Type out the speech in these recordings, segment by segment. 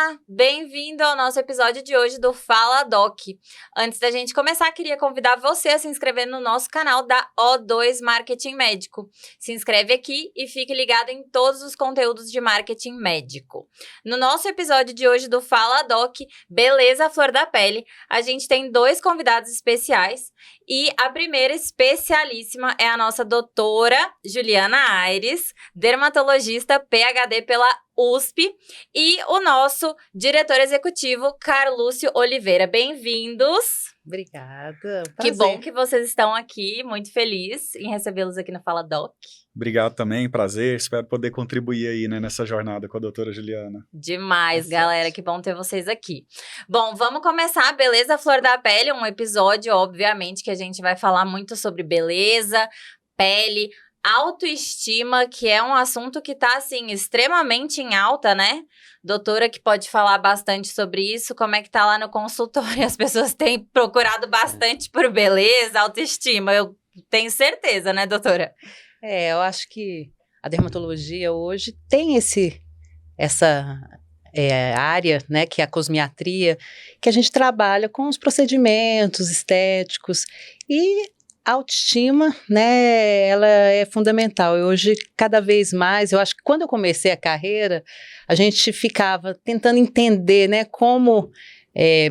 Olá, bem-vindo ao nosso episódio de hoje do Fala Doc. Antes da gente começar, queria convidar você a se inscrever no nosso canal da O2 Marketing Médico. Se inscreve aqui e fique ligado em todos os conteúdos de marketing médico. No nosso episódio de hoje do Fala Doc, Beleza à Flor da Pele, a gente tem 2 convidados especiais e a primeira especialíssima é a nossa doutora Juliana Aires, dermatologista PhD pela USP, e o nosso diretor executivo, Carlúcio Oliveira. Bem-vindos! Obrigada, prazer. Que bom que vocês estão aqui, muito feliz em recebê-los aqui no Fala Doc. Obrigado também, prazer, espero poder contribuir aí, né, nessa jornada com a doutora Juliana. Demais, galera, que bom ter vocês aqui. Bom, vamos começar, Beleza à Flor da Pele, um episódio, obviamente, que a gente vai falar muito sobre beleza, pele, autoestima, que é um assunto que tá, assim, extremamente em alta, né? Doutora que pode falar bastante sobre isso, como é que tá lá no consultório? As pessoas têm procurado bastante por beleza, autoestima, eu tenho certeza, né, doutora? Eu acho que a dermatologia hoje tem essa área, né, que é a cosmiatria, que a gente trabalha com os procedimentos estéticos e a autoestima, né, ela é fundamental. E hoje, cada vez mais, eu acho que quando eu comecei a carreira, a gente ficava tentando entender, né, como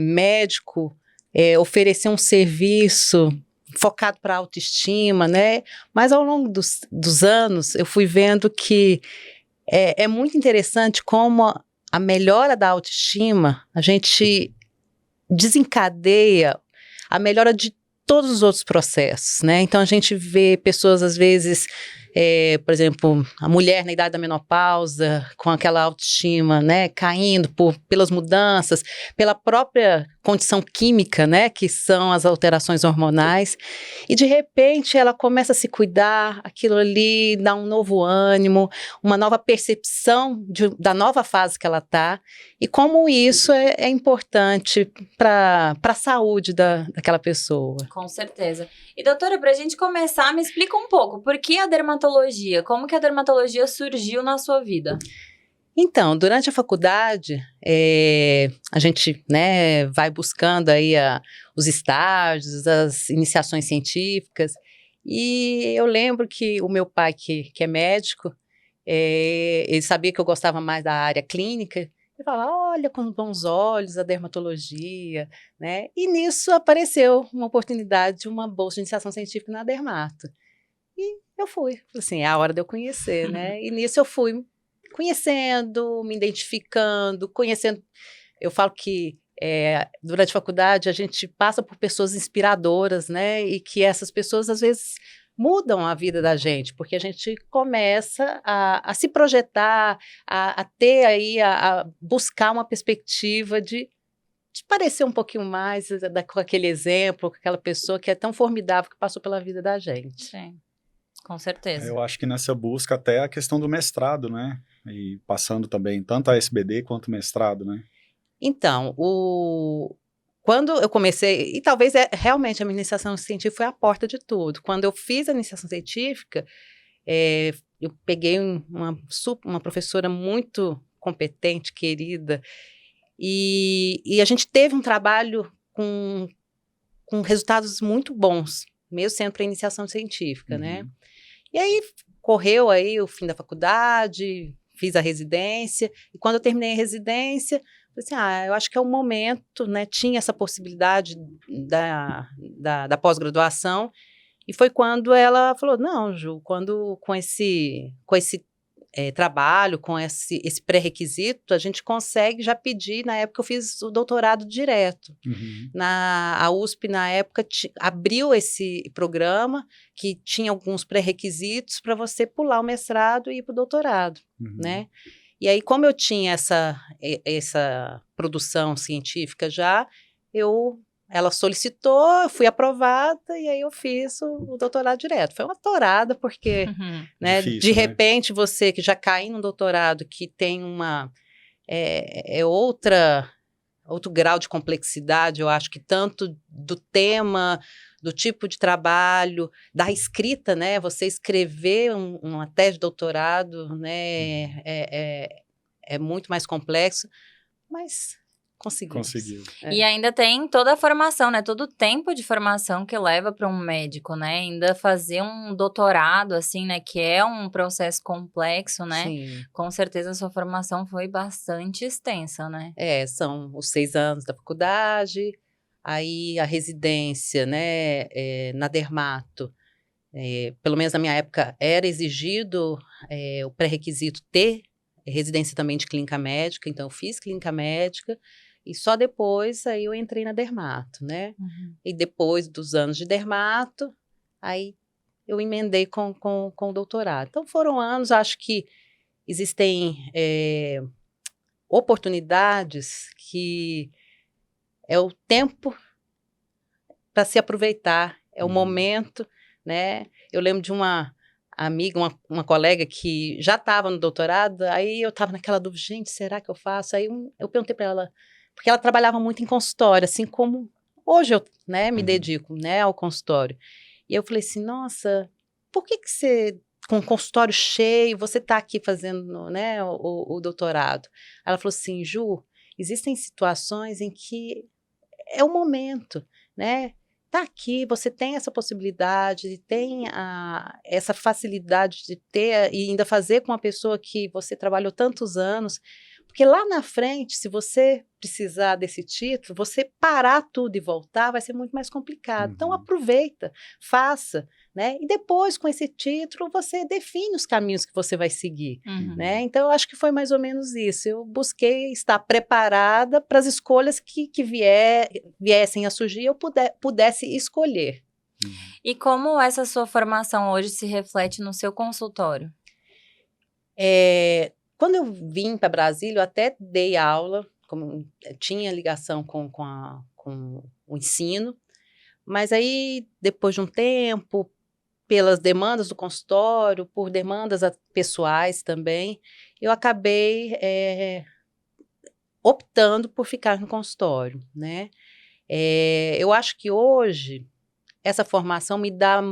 médico oferecer um serviço focado para a autoestima, né? Mas ao longo dos anos, eu fui vendo que é muito interessante como a melhora da autoestima, a gente desencadeia a melhora de todos os outros processos, né? Então, a gente vê pessoas, às vezes, por exemplo, a mulher na idade da menopausa, com aquela autoestima, né, caindo pelas mudanças, pela própria condição química, né, que são as alterações hormonais, e de repente ela começa a se cuidar, aquilo ali dá um novo ânimo, uma nova percepção da nova fase que ela está, e como isso é importante para a saúde daquela pessoa. Com certeza. E doutora, para a gente começar, me explica um pouco, por que a dermatologia? Como que a dermatologia surgiu na sua vida? Então, durante a faculdade, a gente, né, vai buscando aí os estágios, as iniciações científicas, e eu lembro que o meu pai, que é médico, ele sabia que eu gostava mais da área clínica, ele falava, olha com bons olhos a dermatologia, né, e nisso apareceu uma oportunidade de uma bolsa de iniciação científica na Dermato, e eu fui, assim, é a hora de eu conhecer, né, e nisso eu fui conhecendo, me identificando, conhecendo. Eu falo que durante a faculdade a gente passa por pessoas inspiradoras, né? E que essas pessoas às vezes mudam a vida da gente, porque a gente começa a se projetar, a ter aí, a buscar uma perspectiva de parecer um pouquinho mais com aquele exemplo, com aquela pessoa que é tão formidável que passou pela vida da gente. Sim, com certeza. Eu acho que nessa busca até a questão do mestrado, né? E passando também tanto a SBD quanto o mestrado, né? Então, quando eu comecei, e talvez realmente a minha iniciação científica foi a porta de tudo. Quando eu fiz a iniciação científica, eu peguei uma professora muito competente, querida, e a gente teve um trabalho com resultados muito bons, mesmo sendo para iniciação científica, né? E aí, correu aí o fim da faculdade, fiz a residência, e quando eu terminei a residência, falei assim, eu acho que é o momento, né, tinha essa possibilidade da pós-graduação, e foi quando ela falou, não, Ju, com esse trabalho, com esse pré-requisito, a gente consegue já pedir, na época eu fiz o doutorado direto. A USP, na época, abriu esse programa que tinha alguns pré-requisitos para você pular o mestrado e ir para o doutorado, né? E aí, como eu tinha essa produção científica já, ela solicitou, eu fui aprovada e aí eu fiz o doutorado direto. Foi uma torada, porque né, difícil, de repente você que já cai num doutorado que tem outro grau de complexidade, eu acho que tanto do tema, do tipo de trabalho, da escrita, né? Você escrever uma tese de doutorado, né? É muito mais complexo. mas conseguimos. Conseguiu. E ainda tem toda a formação, né? Todo o tempo de formação que leva para um médico, né? Ainda fazer um doutorado, assim, né? Que é um processo complexo, né? Sim. Com certeza a sua formação foi bastante extensa, né? São os 6 anos da faculdade, aí a residência, né, na Dermato. Pelo menos na minha época era exigido o pré-requisito ter residência também de clínica médica, então eu fiz clínica médica e só depois aí eu entrei na Dermato, né? E depois dos anos de Dermato, aí eu emendei com o doutorado. Então foram anos, acho que existem oportunidades que é o tempo para se aproveitar, é o momento, né? Eu lembro de uma amiga, uma colega que já estava no doutorado, aí eu estava naquela dúvida, gente, será que eu faço? Aí eu perguntei para ela, porque ela trabalhava muito em consultório, assim como hoje eu, né, me dedico, né, ao consultório. E eu falei assim, nossa, por que você, com o consultório cheio, você está aqui fazendo, né, o doutorado? Ela falou assim, Ju, existem situações em que é o momento, né? Tá aqui, você tem essa possibilidade, tem essa facilidade de ter e ainda fazer com a pessoa que você trabalhou tantos anos, porque lá na frente, se você precisar desse título, você parar tudo e voltar vai ser muito mais complicado. Então aproveita, faça, né? E depois com esse título você define os caminhos que você vai seguir, né? Então eu acho que foi mais ou menos isso. Eu busquei estar preparada para as escolhas que viessem a surgir e eu pudesse escolher. E como essa sua formação hoje se reflete no seu consultório? Quando eu vim para Brasília, eu até dei aula, como tinha ligação com o ensino, mas aí, depois de um tempo, pelas demandas do consultório, por demandas pessoais também, eu acabei optando por ficar no consultório, né? Eu acho que hoje, essa formação me dá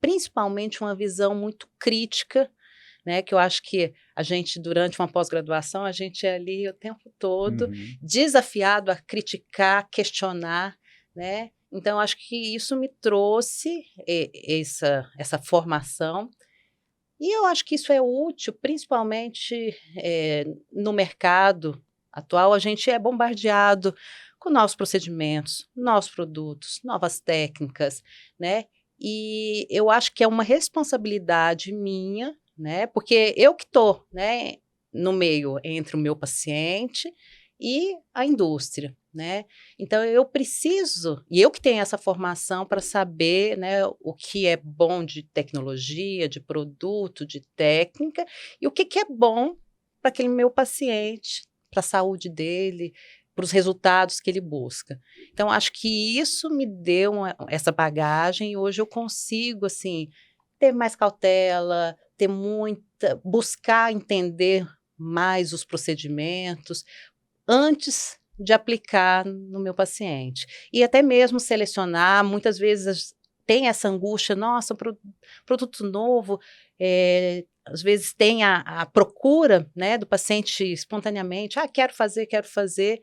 principalmente uma visão muito crítica, né, que eu acho que a gente, durante uma pós-graduação, a gente é ali o tempo todo desafiado a criticar, questionar, né? Então, acho que isso me trouxe essa formação. E eu acho que isso é útil, principalmente no mercado atual, a gente é bombardeado com novos procedimentos, novos produtos, novas técnicas, né? E eu acho que é uma responsabilidade minha, né? Porque eu que estou, né, no meio entre o meu paciente e a indústria, né? Então eu preciso, e eu que tenho essa formação para saber, né, o que é bom de tecnologia, de produto, de técnica, e o que é bom para aquele meu paciente, para a saúde dele, para os resultados que ele busca. Então acho que isso me deu essa bagagem e hoje eu consigo, assim, ter mais cautela, buscar entender mais os procedimentos antes de aplicar no meu paciente. E até mesmo selecionar, muitas vezes tem essa angústia, nossa, produto novo, às vezes tem a procura, né, do paciente espontaneamente, quero fazer,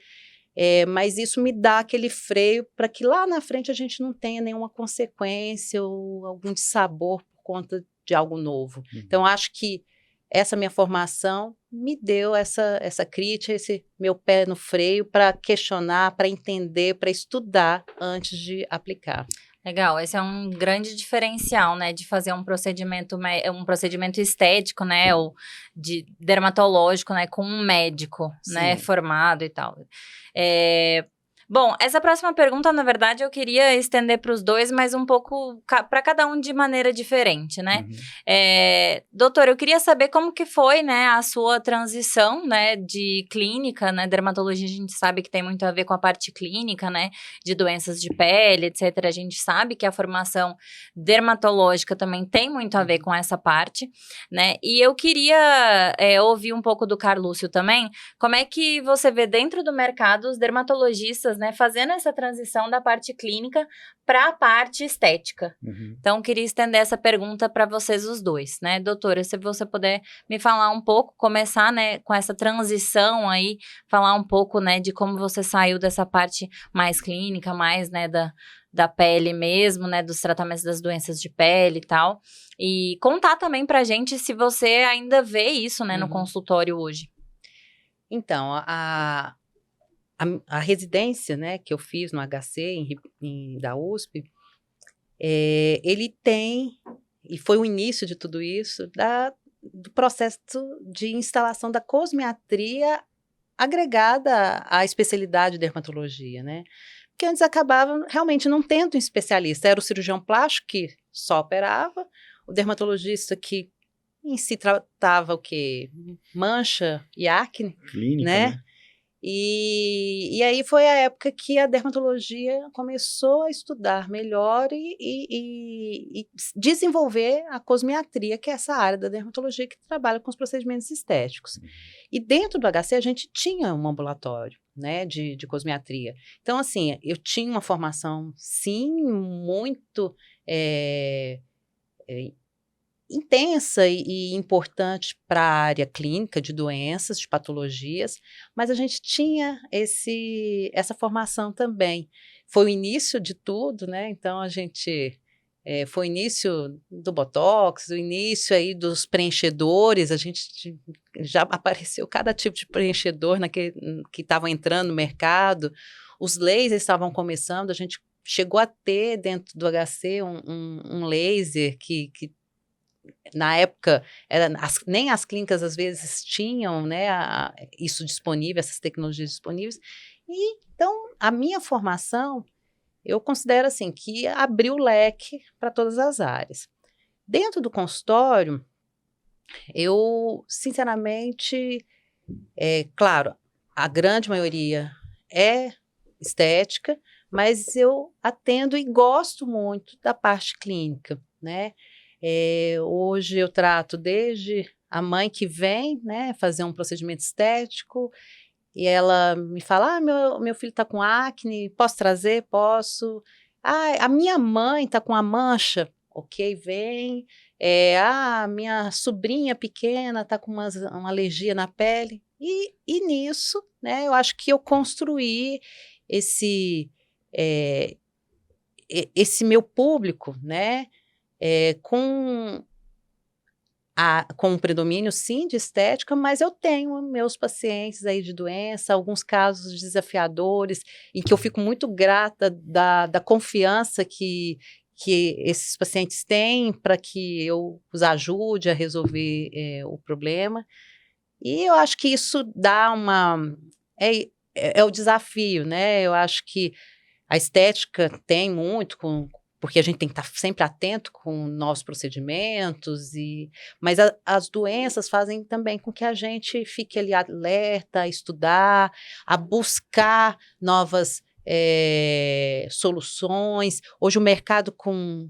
mas isso me dá aquele freio para que lá na frente a gente não tenha nenhuma consequência ou algum dissabor por conta de algo novo. Então, acho que essa minha formação me deu essa crítica, esse meu pé no freio para questionar, para entender, para estudar antes de aplicar. Legal, esse é um grande diferencial, né, de fazer um procedimento estético, né, ou de dermatológico, né, com um médico, né, formado e tal. Bom, essa próxima pergunta, na verdade, eu queria estender para os dois, mas um pouco para cada um de maneira diferente, né? Doutor, eu queria saber como que foi, né, a sua transição, né, de clínica, né, dermatologia a gente sabe que tem muito a ver com a parte clínica, né, de doenças de pele, etc. A gente sabe que a formação dermatológica também tem muito a ver com essa parte, né? E eu queria ouvir um pouco do Carlúcio também, como é que você vê dentro do mercado os dermatologistas, especialistas, né, fazendo essa transição da parte clínica para a parte estética. Então, queria estender essa pergunta para vocês os dois, né? Doutora, se você puder me falar um pouco, começar, né, com essa transição aí, falar um pouco, né, de como você saiu dessa parte mais clínica, mais, né, da pele mesmo, né, dos tratamentos das doenças de pele e tal. E contar também pra gente se você ainda vê isso, né, no consultório hoje. Então, a residência, né, que eu fiz no HC, da USP, ele tem, e foi o início de tudo isso, do processo de instalação da cosmiatria agregada à especialidade de dermatologia, né? Porque antes acabava realmente não tendo um especialista, era o cirurgião plástico que só operava, o dermatologista que em si tratava o quê? Mancha e acne, Clínica, né? E aí foi a época que a dermatologia começou a estudar melhor e desenvolver a cosmiatria, que é essa área da dermatologia que trabalha com os procedimentos estéticos. E dentro do HC a gente tinha um ambulatório, né, de cosmiatria. Então, assim, eu tinha uma formação, sim, muito intensa e importante para a área clínica de doenças, de patologias, mas a gente tinha essa formação também. Foi o início de tudo, né? Então a gente foi o início do Botox, o início aí dos preenchedores, a gente já apareceu cada tipo de preenchedor que estavam entrando no mercado, os lasers estavam começando, a gente chegou a ter dentro do HC um laser que na época, nem as clínicas às vezes tinham, né, isso disponível, essas tecnologias disponíveis. E, então, a minha formação, eu considero assim, que abriu o leque para todas as áreas. Dentro do consultório, eu, sinceramente, claro, a grande maioria é estética, mas eu atendo e gosto muito da parte clínica, né? Hoje eu trato desde a mãe que vem, né, fazer um procedimento estético e ela me fala, meu filho está com acne, posso trazer? Posso. A minha mãe está com a mancha, ok, vem. Minha sobrinha pequena está com uma alergia na pele. E nisso, né, eu acho que eu construí esse meu público, né, com um predomínio, sim, de estética, mas eu tenho meus pacientes aí de doença, alguns casos desafiadores, em que eu fico muito grata da confiança que esses pacientes têm para que eu os ajude a resolver o problema. E eu acho que isso dá é o desafio, né? Eu acho que a estética tem muito porque a gente tem que estar sempre atento com novos procedimentos, mas as doenças fazem também com que a gente fique ali alerta, a estudar, a buscar novas soluções. Hoje o mercado com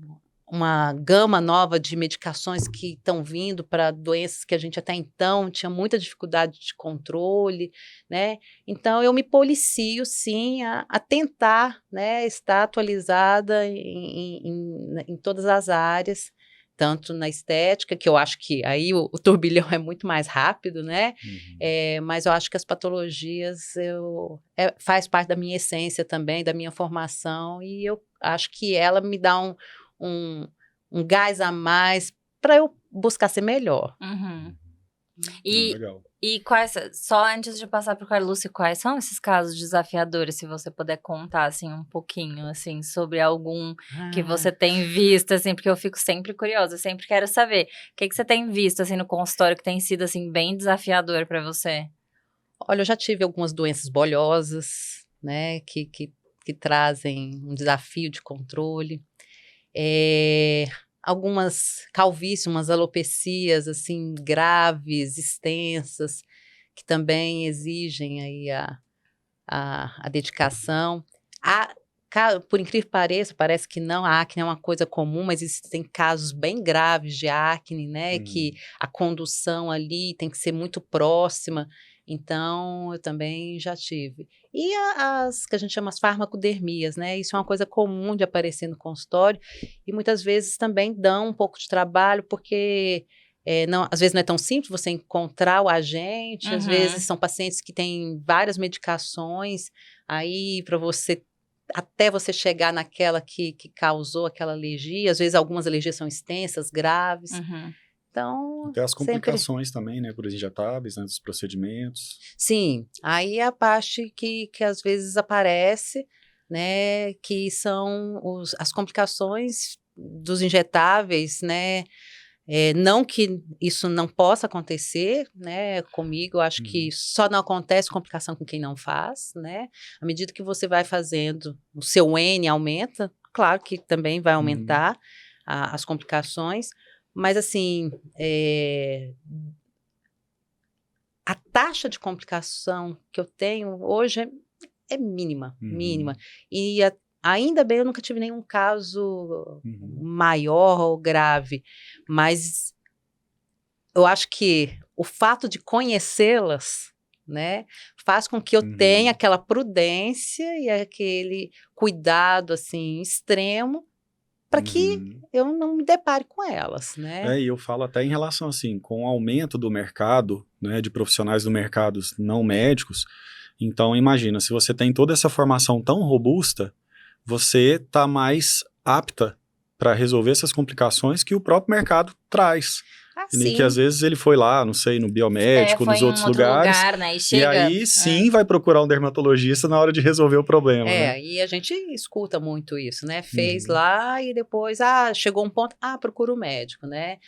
uma gama nova de medicações que estão vindo para doenças que a gente até então tinha muita dificuldade de controle, né? Então, eu me policio, sim, a tentar, né, estar atualizada em todas as áreas, tanto na estética, que eu acho que aí o turbilhão é muito mais rápido, né? Mas eu acho que as patologias faz parte da minha essência também, da minha formação, e eu acho que ela me dá um gás a mais para eu buscar ser melhor. Legal. E só antes de passar para o Carlúcio, quais são esses casos desafiadores, se você puder contar, assim, um pouquinho, assim, sobre algum que você tem visto, assim, porque eu fico sempre curiosa, eu sempre quero saber, o que você tem visto, assim, no consultório que tem sido, assim, bem desafiador para você? Olha, eu já tive algumas doenças bolhosas, né, que trazem um desafio de controle, algumas calvícies, umas alopecias, assim, graves, extensas, que também exigem aí a dedicação. Por incrível que pareça, parece que não, a acne é uma coisa comum, mas existem casos bem graves de acne, né, que a condução ali tem que ser muito próxima. Então, eu também já tive. E as que a gente chama as farmacodermias, né? Isso é uma coisa comum de aparecer no consultório e muitas vezes também dão um pouco de trabalho, porque às vezes não é tão simples você encontrar o agente, às vezes são pacientes que têm várias medicações, aí para você, até você chegar naquela que causou aquela alergia, às vezes algumas alergias são extensas, graves. Então, até as complicações também, né, por injetáveis, né, dos procedimentos. Sim, aí é a parte que às vezes aparece, né, que são as complicações dos injetáveis, né, não que isso não possa acontecer, né, comigo, eu acho que só não acontece complicação com quem não faz, né, à medida que você vai fazendo, o seu N aumenta, claro que também vai aumentar as complicações, mas, assim, a taxa de complicação que eu tenho hoje é mínima, mínima. E ainda bem eu nunca tive nenhum caso maior ou grave, mas eu acho que o fato de conhecê-las, né, faz com que eu tenha aquela prudência e aquele cuidado, assim, extremo, para que eu não me depare com elas, né? E eu falo até em relação, assim, com o aumento do mercado, né, de profissionais do mercado não médicos, então imagina, se você tem toda essa formação tão robusta, você está mais apta para resolver essas complicações que o próprio mercado traz. E que às vezes ele foi lá, não sei, no biomédico, nos outros lugares, lugar, né? E aí sim vai procurar um dermatologista na hora de resolver o problema, né? E a gente escuta muito isso, né? Fez lá e depois, chegou um ponto, procura o médico, né?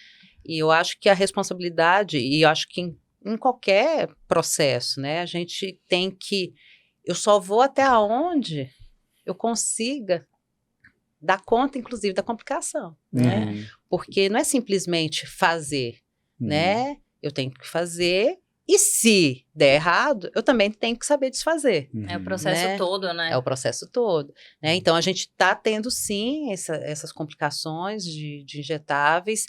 E eu acho que a responsabilidade, e eu acho que em qualquer processo, né? A gente tem que, eu só vou até onde eu consiga dar conta, inclusive, da complicação, né? Porque não é simplesmente fazer, né? Eu tenho que fazer e se der errado, eu também tenho que saber desfazer. É o processo todo, né? É o processo todo, né? Então, a gente está tendo, sim, essas complicações de injetáveis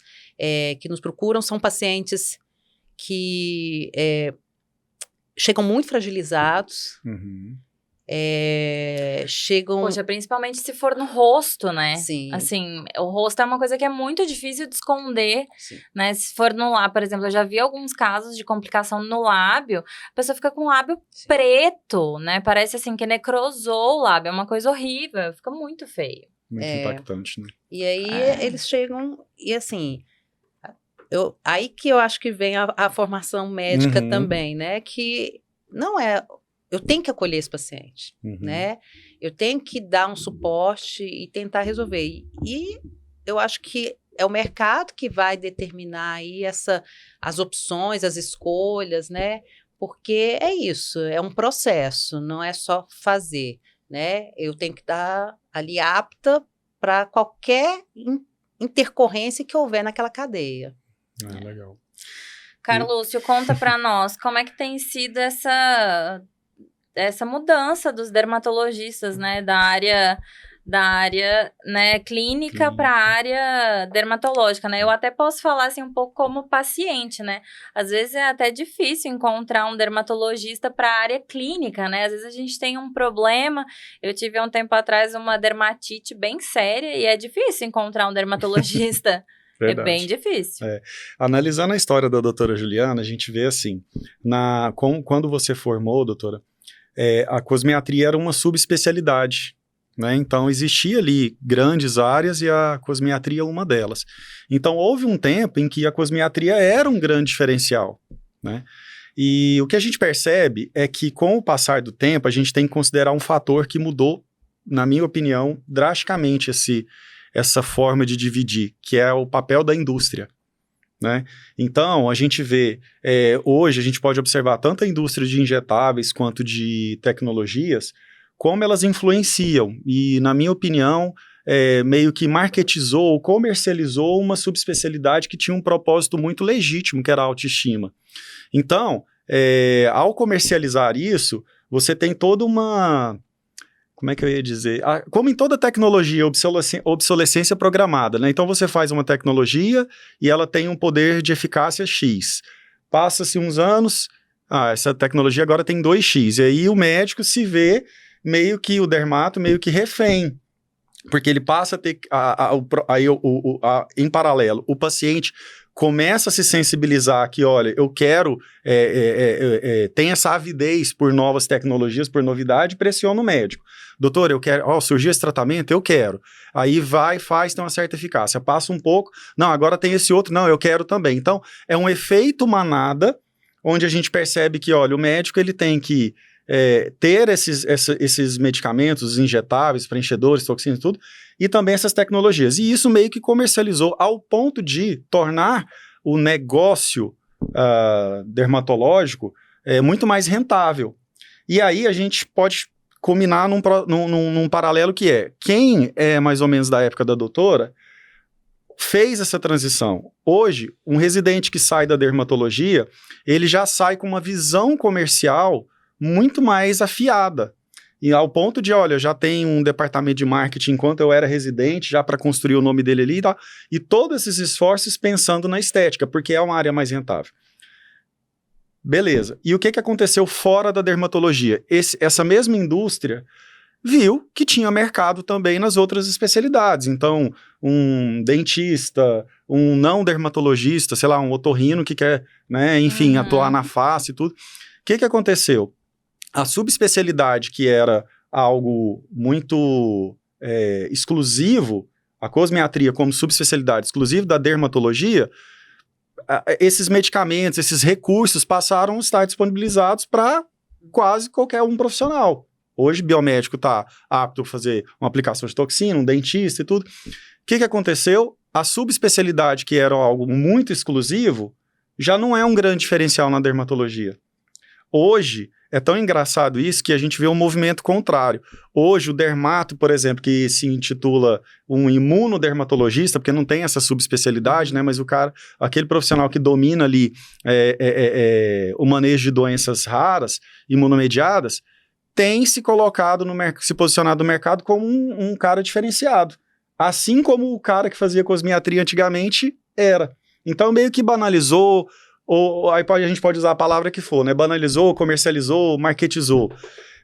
que nos procuram. São pacientes que chegam muito fragilizados, chegam... Poxa, principalmente se for no rosto, né? Sim. Assim, o rosto é uma coisa que é muito difícil de esconder, Sim. né? Se for no lábio, por exemplo, eu já vi alguns casos de complicação no lábio, a pessoa fica com o lábio preto, né? Parece assim que necrosou o lábio, é uma coisa horrível, fica muito feio. Muito impactante, né? E aí eles chegam, e assim... aí que eu acho que vem a formação médica também, né? Que não é... Eu tenho que acolher esse paciente, né? Eu tenho que dar um suporte e tentar resolver. E eu acho que é o mercado que vai determinar aí as opções, as escolhas, né? Porque é isso, é um processo, não é só fazer, né? Eu tenho que estar ali apta para qualquer intercorrência que houver naquela cadeia. Legal. Carlúcio, conta para nós, como é que tem sido essa mudança dos dermatologistas, né, da área né, clínica para a área dermatológica, né? Eu até posso falar assim um pouco como paciente, né? Às vezes é até difícil encontrar um dermatologista para a área clínica, né? Às vezes a gente tem um problema. Eu tive há um tempo atrás uma dermatite bem séria e é difícil encontrar um dermatologista. Verdade. É bem difícil. Analisando a história da doutora Juliana, a gente vê assim, quando você formou, doutora, a cosmiatria era uma subespecialidade, né? Então existia ali grandes áreas e a cosmiatria uma delas. Então houve um tempo em que a cosmiatria era um grande diferencial, né? E o que a gente percebe é que com o passar do tempo a gente tem que considerar um fator que mudou, na minha opinião, drasticamente essa forma de dividir, que é o papel da indústria, né? Então, a gente vê, hoje a gente pode observar tanto a indústria de injetáveis quanto de tecnologias, como elas influenciam e, na minha opinião, meio que marketizou, comercializou uma subespecialidade que tinha um propósito muito legítimo, que era a autoestima. Então, ao comercializar isso, você tem toda uma... Como é que eu ia dizer? Como em toda tecnologia, obsolescência programada, né? Então você faz uma tecnologia e ela tem um poder de eficácia X. Passa-se uns anos, essa tecnologia agora tem 2x. E aí o médico se vê meio que o dermato, meio que refém. Porque ele passa a ter, em paralelo, o paciente começa a se sensibilizar que, olha, eu quero, tem essa avidez por novas tecnologias, por novidade, pressiona o médico. Doutor, eu quero, surgiu esse tratamento, eu quero. Aí vai, faz, tem uma certa eficácia. Passa um pouco, não, agora tem esse outro, não, eu quero também. Então, é um efeito manada, onde a gente percebe que, olha, o médico ele tem que ter esses medicamentos injetáveis, preenchedores, toxinas e tudo, e também essas tecnologias. E isso meio que comercializou ao ponto de tornar o negócio dermatológico muito mais rentável. E aí a gente pode combinar num paralelo que quem é mais ou menos da época da doutora fez essa transição. Hoje, um residente que sai da dermatologia, ele já sai com uma visão comercial muito mais afiada. E ao ponto de, olha, eu já tenho um departamento de marketing enquanto eu era residente, já para construir o nome dele ali, e todos esses esforços pensando na estética, porque é uma área mais rentável. Beleza. E o que aconteceu fora da dermatologia? Essa mesma indústria viu que tinha mercado também nas outras especialidades. Então, um dentista, um não dermatologista, sei lá, um otorrino que quer, né, enfim, atuar na face e tudo. O que aconteceu? A subespecialidade, que era algo muito exclusivo, a cosmiatria como subespecialidade exclusiva da dermatologia, esses medicamentos, esses recursos passaram a estar disponibilizados para quase qualquer um profissional. Hoje, biomédico está apto a fazer uma aplicação de toxina, um dentista e tudo. O que aconteceu? A subespecialidade, que era algo muito exclusivo, já não é um grande diferencial na dermatologia. Hoje, é tão engraçado isso que a gente vê um movimento contrário. Hoje, o dermato, por exemplo, que se intitula um imunodermatologista, porque não tem essa subespecialidade, né? Mas aquele profissional que domina ali o manejo de doenças raras, imunomediadas, tem se colocado se posicionado no mercado como um cara diferenciado. Assim como o cara que fazia cosmiatria antigamente era. Então, meio que banalizou, ou aí a gente pode usar a palavra que for, né? Banalizou, comercializou, marketizou,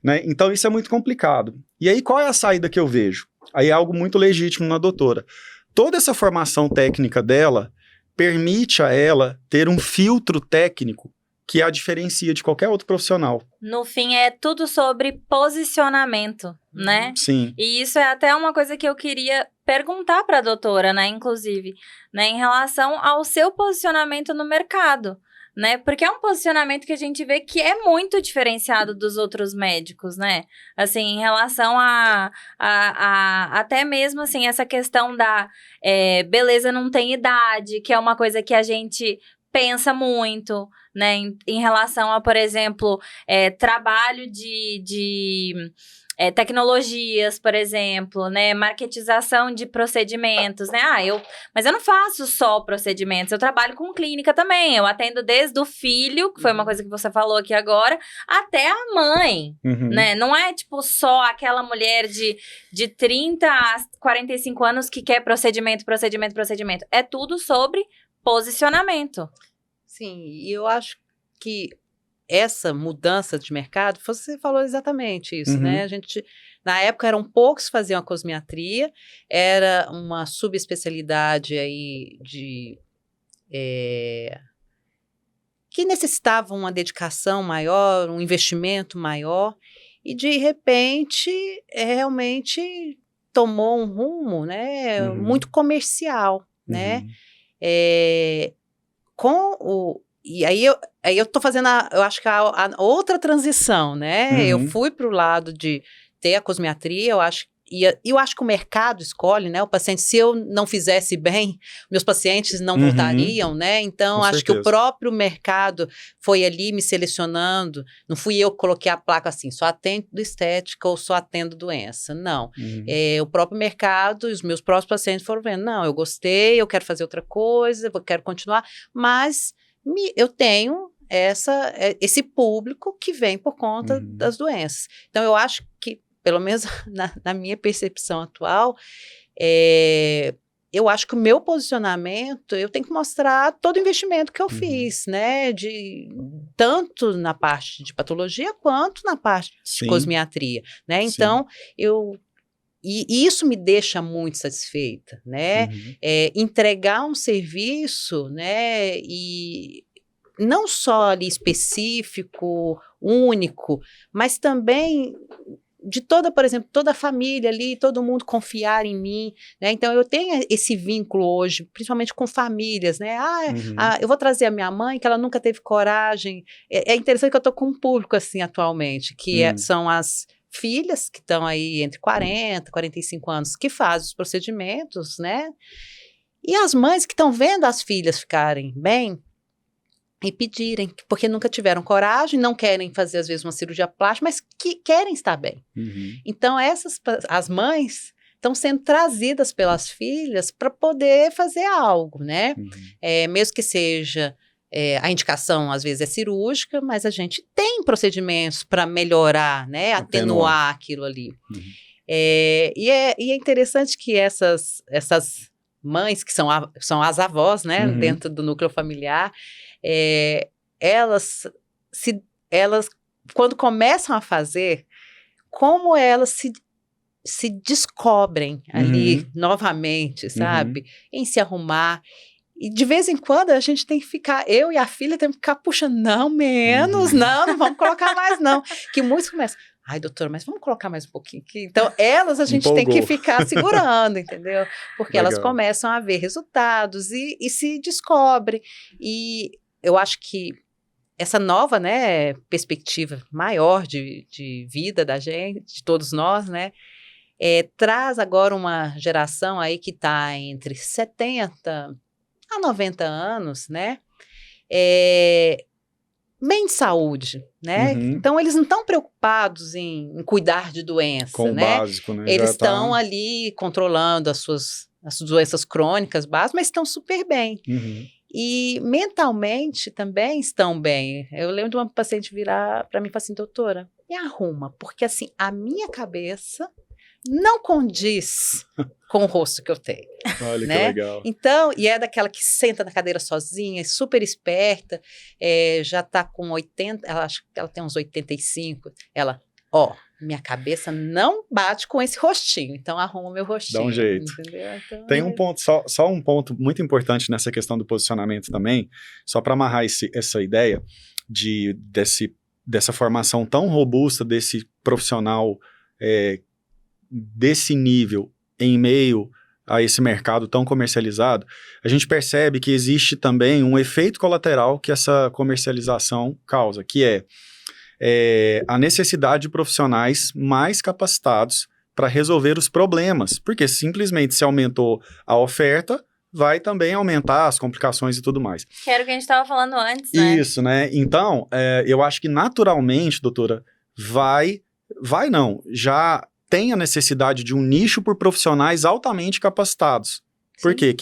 né? Então isso é muito complicado. E aí qual é a saída que eu vejo? Aí é algo muito legítimo na doutora. Toda essa formação técnica dela permite a ela ter um filtro técnico que a diferencia de qualquer outro profissional. No fim, é tudo sobre posicionamento, né? Sim. E isso é até uma coisa que eu queria perguntar para a doutora, né, inclusive, né, em relação ao seu posicionamento no mercado, né? Porque é um posicionamento que a gente vê que é muito diferenciado dos outros médicos, né? Assim, em relação a até mesmo, assim, essa questão da beleza não tem idade, que é uma coisa que a gente pensa muito, né, em relação a, por exemplo, trabalho de tecnologias, por exemplo, né, marketização de procedimentos, né, mas eu não faço só procedimentos, eu trabalho com clínica também, eu atendo desde o filho, que foi uma coisa que você falou aqui agora, até a mãe, né, não é tipo só aquela mulher de 30 a 45 anos que quer procedimento, é tudo sobre posicionamento. Sim, e eu acho que essa mudança de mercado, você falou exatamente isso, né? A gente, na época, eram poucos que faziam a cosmiatria, era uma subespecialidade aí que necessitava uma dedicação maior, um investimento maior, e de repente, realmente tomou um rumo, né, muito comercial, né? E aí eu tô fazendo, eu acho que a outra transição, né? Eu fui para o lado de ter a cosmiatria, eu acho que o mercado escolhe, né? O paciente, se eu não fizesse bem, meus pacientes não voltariam, né? Então, Com acho certeza. que o próprio mercado foi ali me selecionando. Não fui eu que coloquei a placa assim, só atendo estética ou só atendo doença. Não. O próprio mercado e os meus próprios pacientes foram vendo, não, eu gostei, eu quero fazer outra coisa, eu quero continuar, mas eu tenho esse público que vem por conta das doenças. Então, eu acho que, pelo menos na minha percepção atual, eu acho que o meu posicionamento, eu tenho que mostrar todo o investimento que eu fiz, né? tanto na parte de patologia quanto na parte de Sim. cosmiatria, né? Então, e isso me deixa muito satisfeita, né? Uhum. Entregar um serviço, né? E não só ali específico, único, mas também de toda, por exemplo, toda a família ali, todo mundo confiar em mim, né? Então eu tenho esse vínculo hoje, principalmente com famílias, né? Eu vou trazer a minha mãe, que ela nunca teve coragem. É interessante que eu estou com um público assim atualmente, que são as filhas que estão aí entre 40, 45 anos, que fazem os procedimentos, né? E as mães que estão vendo as filhas ficarem bem e pedirem, porque nunca tiveram coragem, não querem fazer, às vezes, uma cirurgia plástica, mas que querem estar bem. Uhum. Então, as mães estão sendo trazidas pelas filhas para poder fazer algo, né? Uhum. Mesmo que seja, a indicação, às vezes, é cirúrgica, mas a gente tem procedimentos para melhorar, né? Atenuar aquilo ali. Uhum. E é interessante que essas mães, que são as avós, né? Uhum. Dentro do núcleo familiar, elas, quando começam a fazer, como elas se descobrem ali novamente, sabe? Em se arrumar. E de vez em quando a gente tem que ficar, eu e a filha temos que ficar puxando, não, menos, não vamos colocar mais não. Que muitos começam, ai doutora, mas vamos colocar mais um pouquinho aqui. Então elas a gente tem que ficar segurando, entendeu? Porque elas começam a ver resultados e se descobrem. E eu acho que essa nova, né, perspectiva maior de vida da gente, de todos nós, né, traz agora uma geração aí que está entre 70 a 90 anos, né, bem de saúde, né? Então, eles não estão preocupados em cuidar de doença, com né? o básico, né? Eles estão ali controlando as doenças crônicas básicas, mas estão super bem. E mentalmente também estão bem. Eu lembro de uma paciente virar para mim e falar assim, doutora, me arruma, porque assim, a minha cabeça não condiz com o rosto que eu tenho. Olha, né? Que legal. Então, e é daquela que senta na cadeira sozinha, é super esperta, já está com 80, acho que ela tem uns 85, ela, minha cabeça não bate com esse rostinho, então arruma meu rostinho. Dá um jeito. Entendeu? Então, tem um ponto, só um ponto muito importante nessa questão do posicionamento também, só para amarrar essa ideia dessa formação tão robusta desse profissional desse nível em meio a esse mercado tão comercializado, a gente percebe que existe também um efeito colateral que essa comercialização causa, que é a necessidade de profissionais mais capacitados para resolver os problemas, porque simplesmente se aumentou a oferta, vai também aumentar as complicações e tudo mais. Que era o que a gente estava falando antes, né? Isso, né? Então, eu acho que naturalmente, doutora, já tem a necessidade de um nicho por profissionais altamente capacitados. Sim. Porque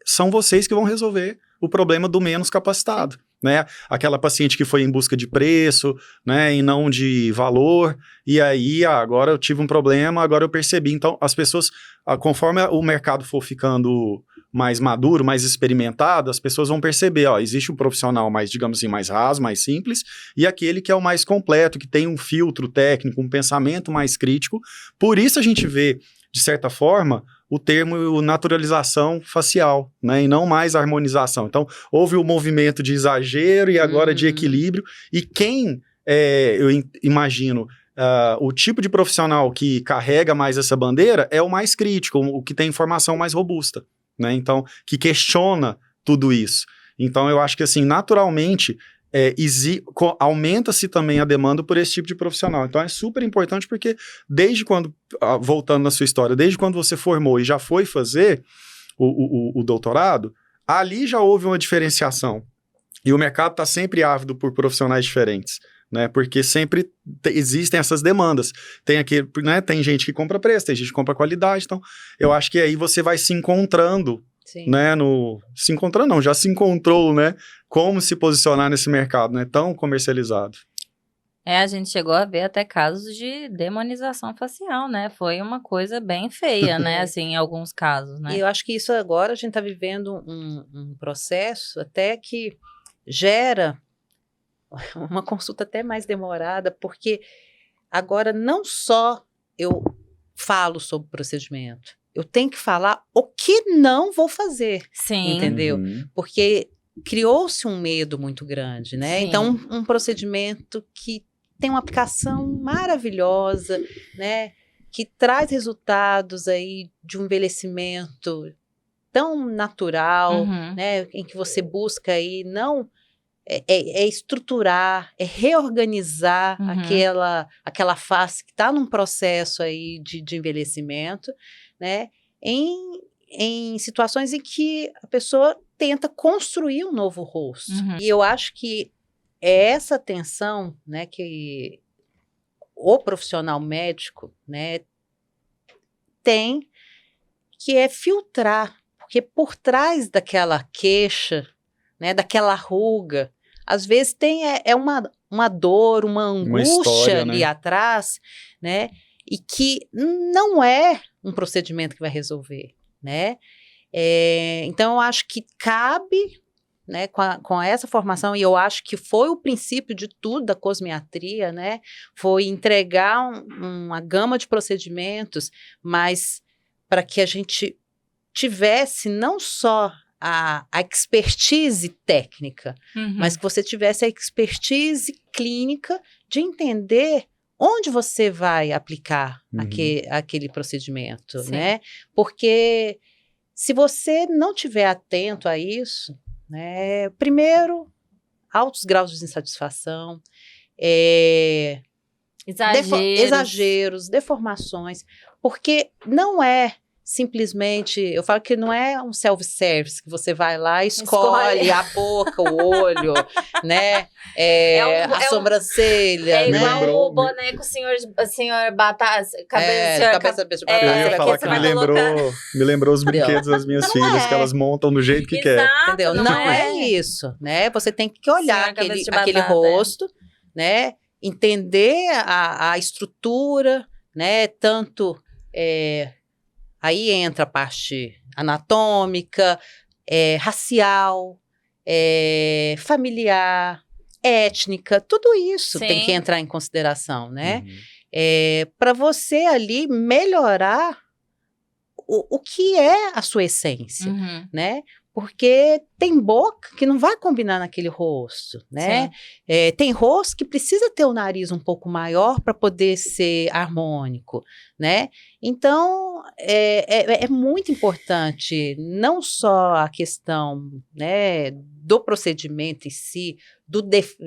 são vocês que vão resolver o problema do menos capacitado. Sim. Né? Aquela paciente que foi em busca de preço, né, e não de valor, e aí agora eu tive um problema, agora eu percebi. Então, as pessoas, conforme o mercado for ficando mais maduro, mais experimentado, as pessoas vão perceber, existe um profissional mais, digamos assim, mais raso, mais simples, e aquele que é o mais completo, que tem um filtro técnico, um pensamento mais crítico. Por isso a gente vê, de certa forma, o termo naturalização facial, né, e não mais harmonização. Então, houve o movimento de exagero e agora de equilíbrio, e quem, eu imagino, o tipo de profissional que carrega mais essa bandeira é o mais crítico, o que tem informação mais robusta, né, então, que questiona tudo isso. Então, eu acho que, assim, naturalmente, aumenta-se também a demanda por esse tipo de profissional. Então é super importante porque desde quando, voltando na sua história, desde quando você formou e já foi fazer o doutorado, ali já houve uma diferenciação. E o mercado está sempre ávido por profissionais diferentes, né? Porque sempre existem essas demandas. Tem gente que compra preço, tem gente que compra qualidade. Então eu acho que aí você vai se encontrando. Sim. Né, se encontrando não, já se encontrou, né, como se posicionar nesse mercado, né, tão comercializado. A gente chegou a ver até casos de demonização facial, né, foi uma coisa bem feia, né, assim, em alguns casos, né. E eu acho que isso agora a gente está vivendo um processo até que gera uma consulta até mais demorada, porque agora não só eu falo sobre o procedimento, eu tenho que falar o que não vou fazer, Sim. entendeu? Porque criou-se um medo muito grande, né? Sim. Então, um procedimento que tem uma aplicação maravilhosa, né? Que traz resultados aí de um envelhecimento tão natural, Uhum. né? Em que você busca aí não estruturar, reorganizar Uhum. aquela face que está num processo aí de envelhecimento, né? Em situações em que a pessoa tenta construir um novo rosto. Uhum. E eu acho que é essa atenção, né, que o profissional médico, né, tem, que é filtrar, porque por trás daquela queixa, né, daquela ruga, às vezes tem uma dor, uma angústia história, ali né? atrás, né, e que não é um procedimento que vai resolver, né? Então, eu acho que cabe, né, com essa formação, e eu acho que foi o princípio de tudo da cosmiatria, né, foi entregar uma gama de procedimentos, mas para que a gente tivesse não só a expertise técnica, Uhum. mas que você tivesse a expertise clínica de entender onde você vai aplicar aquele procedimento, Sim. né? Porque se você não tiver atento a isso, né, primeiro, altos graus de insatisfação, exageros, deformações, porque não é simplesmente, eu falo que não é um self-service, que você vai lá e escolhe a boca, o olho, né, a sobrancelha, é né? igual o boneco senhor Batata, cabeça de batata. Eu ia falar você que vai me lembrou os brinquedos das minhas filhas, que elas montam do jeito que quer. Exato, Entendeu? Não é isso, né? Você tem que olhar aquele rosto, né? Entender a estrutura, né? Tanto aí entra a parte anatômica, racial, familiar, étnica, tudo isso tem que entrar em consideração, né? Para você ali melhorar o que é a sua essência, né? Porque tem boca que não vai combinar naquele rosto, né? Tem rosto que precisa ter o nariz um pouco maior para poder ser harmônico, né? Então, é muito importante não só a questão, né, do procedimento em si,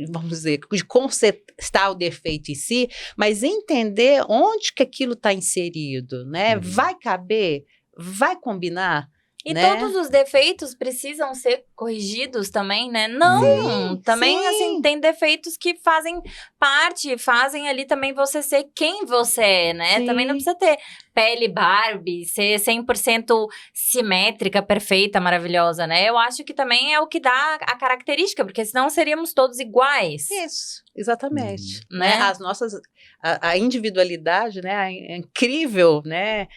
vamos dizer, de consertar o defeito em si, mas entender onde que aquilo está inserido, né? Vai caber? Vai combinar? E né? todos os defeitos precisam ser corrigidos também, né? Não, também assim, tem defeitos que fazem ali também você ser quem você é, né? Sim. Também não precisa ter pele Barbie, ser 100% simétrica, perfeita, maravilhosa, né? Eu acho que também é o que dá a característica, porque senão seríamos todos iguais. Isso, exatamente. Né? As nossas, a individualidade, né? A incrível, né?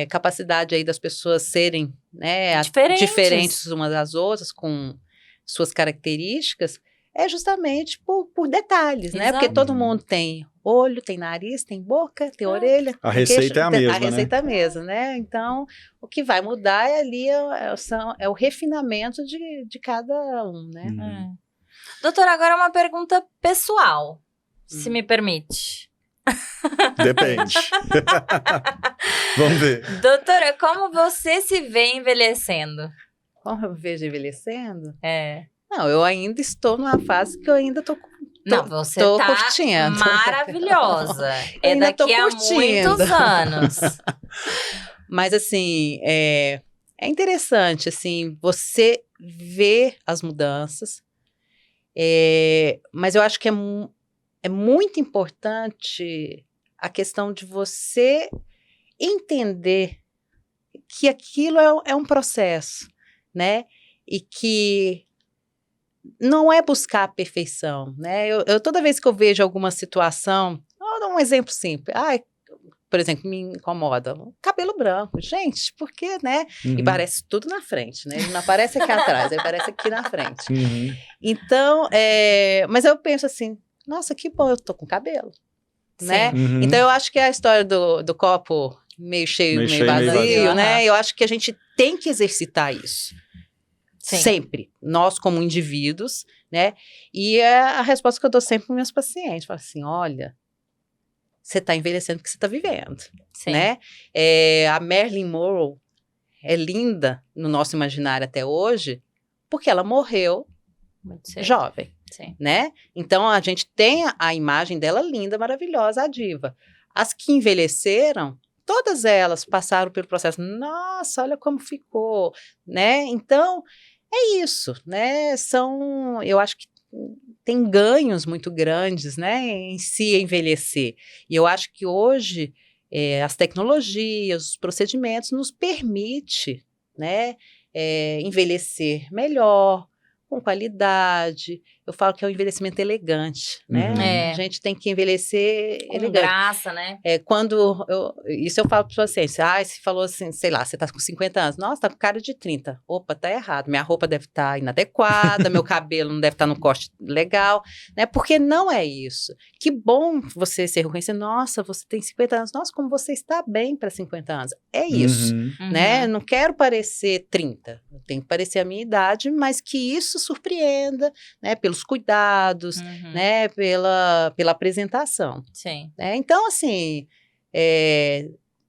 Capacidade aí das pessoas serem, né, diferentes umas das outras, com suas características, é justamente por detalhes, né? Porque todo mundo tem olho, tem nariz, tem boca, tem orelha. A receita é a mesma, A receita é a mesma, né? Então, o que vai mudar é o refinamento de cada um, né? Doutora, agora uma pergunta pessoal, se me permite. Depende. Vamos ver. Doutora, como você se vê envelhecendo? Como eu me vejo envelhecendo? Não, eu ainda estou numa fase que eu ainda tô você tô tá curtindo. Maravilhosa. Daqui a muitos anos. Mas assim, é interessante assim, você ver as mudanças, mas eu acho que é muito importante a questão de você entender que aquilo é um processo, né? E que não é buscar a perfeição, né? Eu toda vez que eu vejo alguma situação, vou dar um exemplo simples. por exemplo, me incomoda? Cabelo branco. Gente, por quê, né? E parece tudo na frente, né? Ele não aparece aqui atrás, ele aparece aqui na frente. Então, mas eu penso assim, nossa, que bom, eu tô com cabelo, né? Então, eu acho que é a história do copo meio cheio, meio vazio, né? Eu acho que a gente tem que exercitar isso. Sim. Sempre. Nós, como indivíduos, né? E é a resposta que eu dou sempre para meus pacientes. Falo assim, olha, você está envelhecendo porque você está vivendo, sim, né? A Marilyn Monroe é linda no nosso imaginário até hoje porque ela morreu jovem, sim, né? Então, a gente tem a imagem dela linda, maravilhosa, a diva. As que envelheceram, todas elas passaram pelo processo. Nossa, olha como ficou, né? Então, é isso, né? Eu acho que tem ganhos muito grandes, né? Em se envelhecer. E eu acho que hoje as tecnologias, os procedimentos nos permitem, né? Envelhecer melhor, com qualidade. Eu falo que é um envelhecimento elegante, né? A gente tem que envelhecer com elegante. graça, né? Isso eu falo para os pacientes. Você falou assim, sei lá, você tá com 50 anos. Nossa, tá com cara de 30. Opa, tá errado. Minha roupa deve estar inadequada, meu cabelo não deve estar no corte legal, né? Porque não é isso. Que bom você ser reconhecido. Nossa, você tem 50 anos. Nossa, como você está bem para 50 anos. É isso, né? Não quero parecer 30. Eu tenho que parecer a minha idade, mas que isso surpreenda, né? Pelos cuidados, né? Pela apresentação. Sim. Né? Então, assim,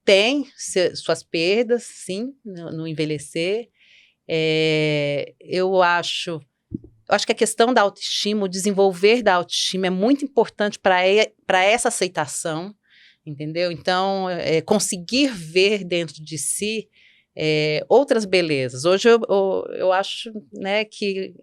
tem suas perdas, sim, no envelhecer. Eu acho que a questão da autoestima, o desenvolver da autoestima é muito importante para essa aceitação, entendeu? Então, conseguir ver dentro de si outras belezas. Hoje eu acho, né, que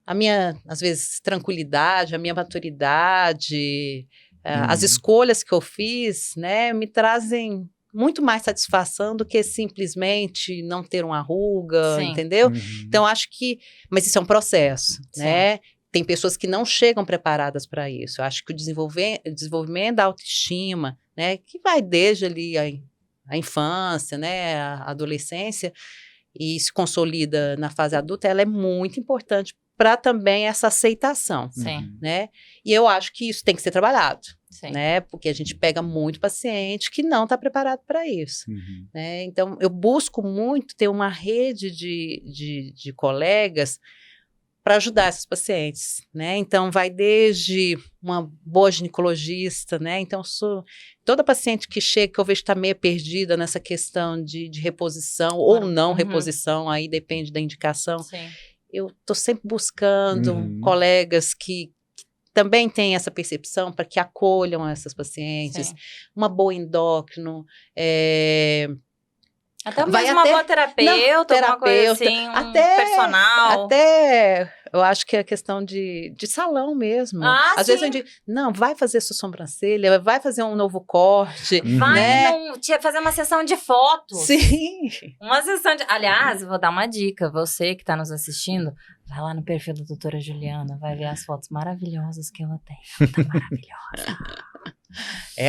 a minha, às vezes, tranquilidade, a minha maturidade, as escolhas que eu fiz, né, me trazem muito mais satisfação do que simplesmente não ter uma ruga, sim, entendeu? Então, acho que... Mas isso é um processo, sim, né? Tem pessoas que não chegam preparadas para isso. Eu acho que o desenvolvimento da autoestima, né, que vai desde ali a infância, né, a adolescência, e se consolida na fase adulta, ela é muito importante para também essa aceitação, sim, né? E eu acho que isso tem que ser trabalhado, sim, né? Porque a gente pega muito paciente que não está preparado para isso, né? Então, eu busco muito ter uma rede de colegas para ajudar esses pacientes, né? Então, vai desde uma boa ginecologista, né? Então, toda paciente que chega, que eu vejo que está meio perdida nessa questão de reposição ou não reposição, aí depende da indicação. Sim. Eu estou sempre buscando colegas que também têm essa percepção para que acolham essas pacientes. Sim. Uma boa endócrino, até mesmo uma boa terapeuta, alguma coisa assim, personal. Até, eu acho que é questão de salão mesmo. Às vezes eu digo, não, vai fazer sua sobrancelha, vai fazer um novo corte. Vai fazer uma sessão de fotos. Sim. Uma sessão de... Aliás, vou dar uma dica, você que está nos assistindo, vai lá no perfil da doutora Juliana, vai ver as fotos maravilhosas que ela tem. Ela tá maravilhosa.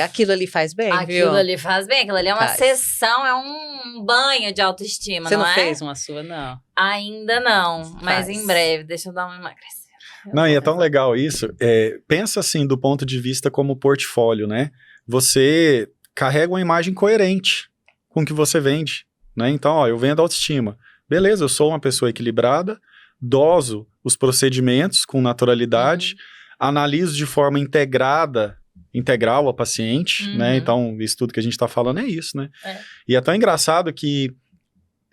Aquilo ali faz bem, viu? Aquilo ali faz bem, aquilo ali é uma sessão, é um banho de autoestima, Você não não fez uma sua, não? Ainda não, mas em breve, deixa eu dar uma emagrecida. Não, e é tão legal isso, pensa assim do ponto de vista como portfólio, né? Você carrega uma imagem coerente com o que você vende, né? Então, eu vendo autoestima. Beleza, eu sou uma pessoa equilibrada, doso os procedimentos com naturalidade, analiso de forma integral a paciente, né? Então, isso tudo que a gente está falando é isso, né? E é tão engraçado que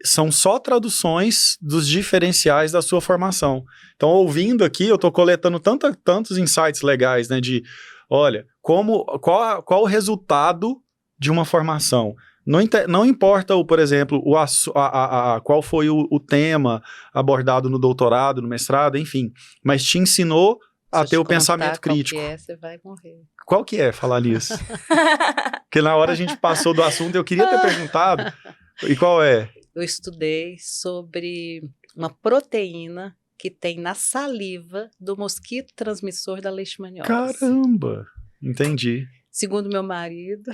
são só traduções dos diferenciais da sua formação. Então, ouvindo aqui, eu estou coletando tantos insights legais, né? De, olha, qual o resultado de uma formação? Não importa, por exemplo, qual foi o tema abordado no doutorado, no mestrado, enfim, mas te ensinou a ter o pensamento crítico. Qual que você vai morrer. Qual que é falar nisso? Porque na hora a gente passou do assunto, eu queria ter perguntado. E qual é? Eu estudei sobre uma proteína que tem na saliva do mosquito transmissor da leishmaniose. Caramba! Entendi. Segundo meu marido,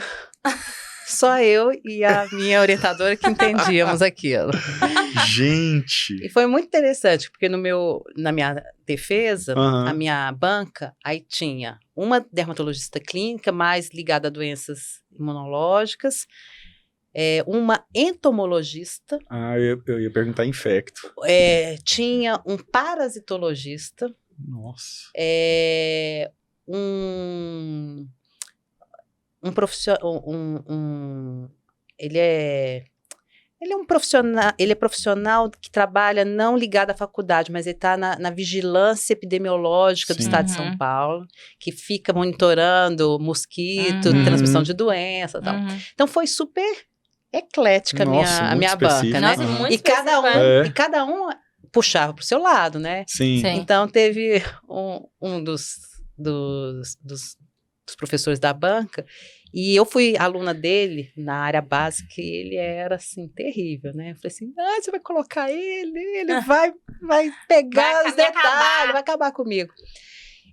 só eu e a minha orientadora que entendíamos aquilo. Gente! E foi muito interessante, porque na minha defesa, Aham. a minha banca, aí tinha uma dermatologista clínica mais ligada a doenças imunológicas, uma entomologista, Eu ia perguntar infecto. tinha um parasitologista, Nossa. um profissional, ele é profissional que trabalha não ligado à faculdade, mas ele está na vigilância epidemiológica do Sim. estado de São Paulo, que fica monitorando mosquito, Uhum. transmissão de doença e tal. Uhum. Então foi super eclética Nossa, a muito minha banca, específico. né? Nossa, Aham. muito E cada específico, É. um puxava para o seu lado, né? Sim. Sim. Então teve um dos professores da banca, e eu fui aluna dele na área básica, e ele era assim, terrível, né? Eu falei assim, você vai colocar ele vai pegar Vai os me detalhes, acabar. vai acabar comigo.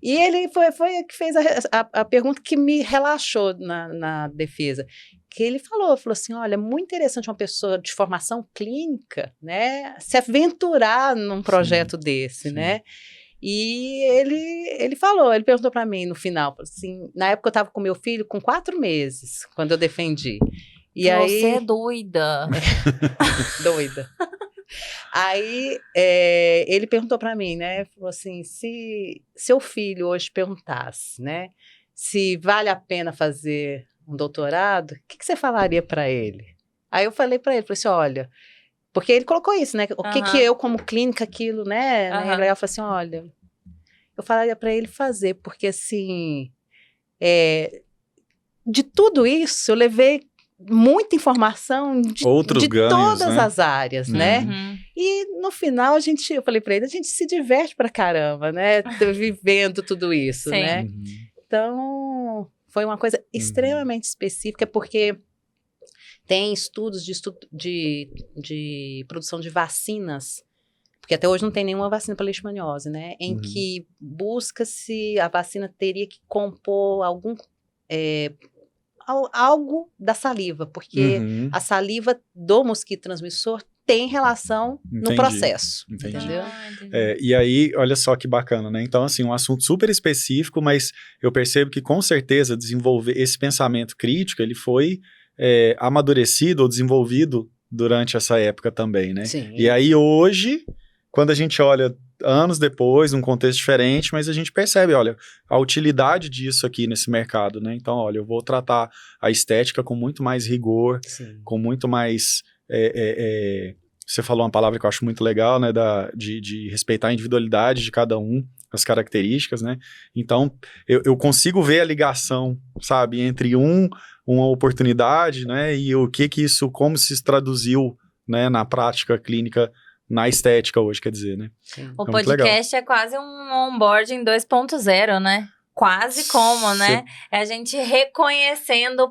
E ele foi que fez a pergunta que me relaxou na defesa. Que ele falou assim, olha, é muito interessante uma pessoa de formação clínica, né, se aventurar num projeto desse, sim. né? E ele perguntou para mim no final, assim, na época eu estava com meu filho com 4 meses, quando eu defendi. E Você aí, é doida. doida. Aí ele perguntou para mim, né? Falou assim: se seu filho hoje perguntasse, né, se vale a pena fazer um doutorado, o que você falaria para ele? Aí eu falei para ele, falei assim: olha, porque ele colocou isso, né? O que Aham. eu como clínica aquilo, né? Aham. Né? Eu falei assim: olha, eu falaria para ele fazer, porque assim, de tudo isso eu levei muita informação Outros de ganhos, todas né? as áreas, né? Uhum. E no final eu falei para ele, a gente se diverte pra caramba, né? Vivendo tudo isso, Sim. né? Uhum. Então, foi uma coisa extremamente específica, porque tem estudos de produção de vacinas, porque até hoje não tem nenhuma vacina para leishmaniose, né? Em Uhum. que busca-se, a vacina teria que compor algo da saliva, porque Uhum. a saliva do mosquito transmissor tem relação no Entendi. processo, Entendi. entendeu? Entendi. E aí, olha só que bacana, né? Então, assim, um assunto super específico, mas eu percebo que, com certeza, desenvolver esse pensamento crítico, ele foi amadurecido ou desenvolvido durante essa época também, né? Sim. E aí, hoje, quando a gente olha anos depois, num contexto diferente, mas a gente percebe, olha, a utilidade disso aqui nesse mercado, né? Então, olha, eu vou tratar a estética com muito mais rigor, Sim. com muito mais... Você falou uma palavra que eu acho muito legal, né, de respeitar a individualidade de cada um, as características, né? Então, eu consigo ver a ligação, sabe, entre uma oportunidade, né, e o que isso, como se traduziu, né, na prática clínica, na estética hoje, quer dizer, né? Sim. O É muito legal. podcast é quase um onboarding 2.0, né? Quase como, né? É a gente reconhecendo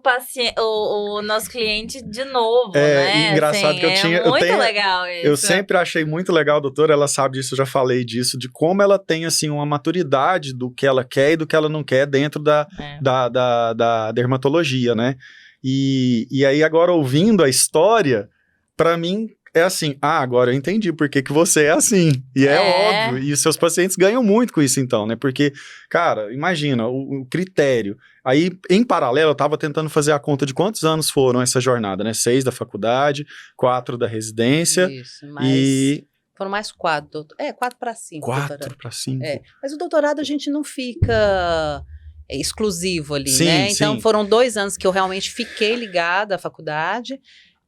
o nosso cliente de novo, né? E engraçado Assim, que eu muito tenho, legal isso. eu sempre achei muito legal, doutora, ela sabe disso, eu já falei disso, de como ela tem, assim, uma maturidade do que ela quer e do que ela não quer dentro da dermatologia, né? E aí, agora, ouvindo a história, pra mim, é assim, agora eu entendi por que você é assim. E é óbvio, e os seus pacientes ganham muito com isso, então, né? Porque, cara, imagina, o critério. Aí, em paralelo, eu tava tentando fazer a conta de quantos anos foram essa jornada, né? 6 da faculdade, 4 da residência. Isso, mas foram mais 4, doutor. 4 para 5. 4 para 5. Mas o doutorado a gente não fica exclusivo ali, Sim, né? Então, sim. foram 2 anos que eu realmente fiquei ligada à faculdade,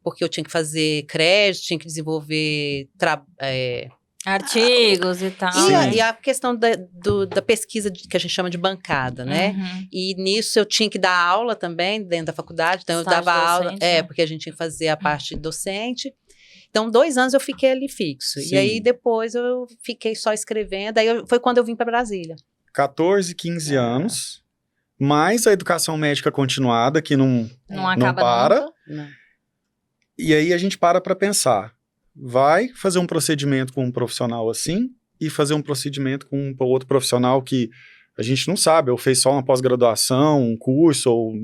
porque eu tinha que fazer crédito, tinha que desenvolver artigos e tal. e a questão da pesquisa que a gente chama de bancada, né? Uhum. E nisso eu tinha que dar aula também dentro da faculdade, então Estágio eu dava aula, docente, né? porque a gente tinha que fazer a parte docente. Então, 2 anos eu fiquei ali fixo. Sim. E aí depois eu fiquei só escrevendo, foi quando eu vim para Brasília. 14, 15 anos, mais a educação médica continuada, que não acaba para. nunca. Não. E aí a gente para pensar, vai fazer um procedimento com um profissional assim e fazer um procedimento com outro profissional que A gente não sabe, ou fez só uma pós-graduação, um curso, ou...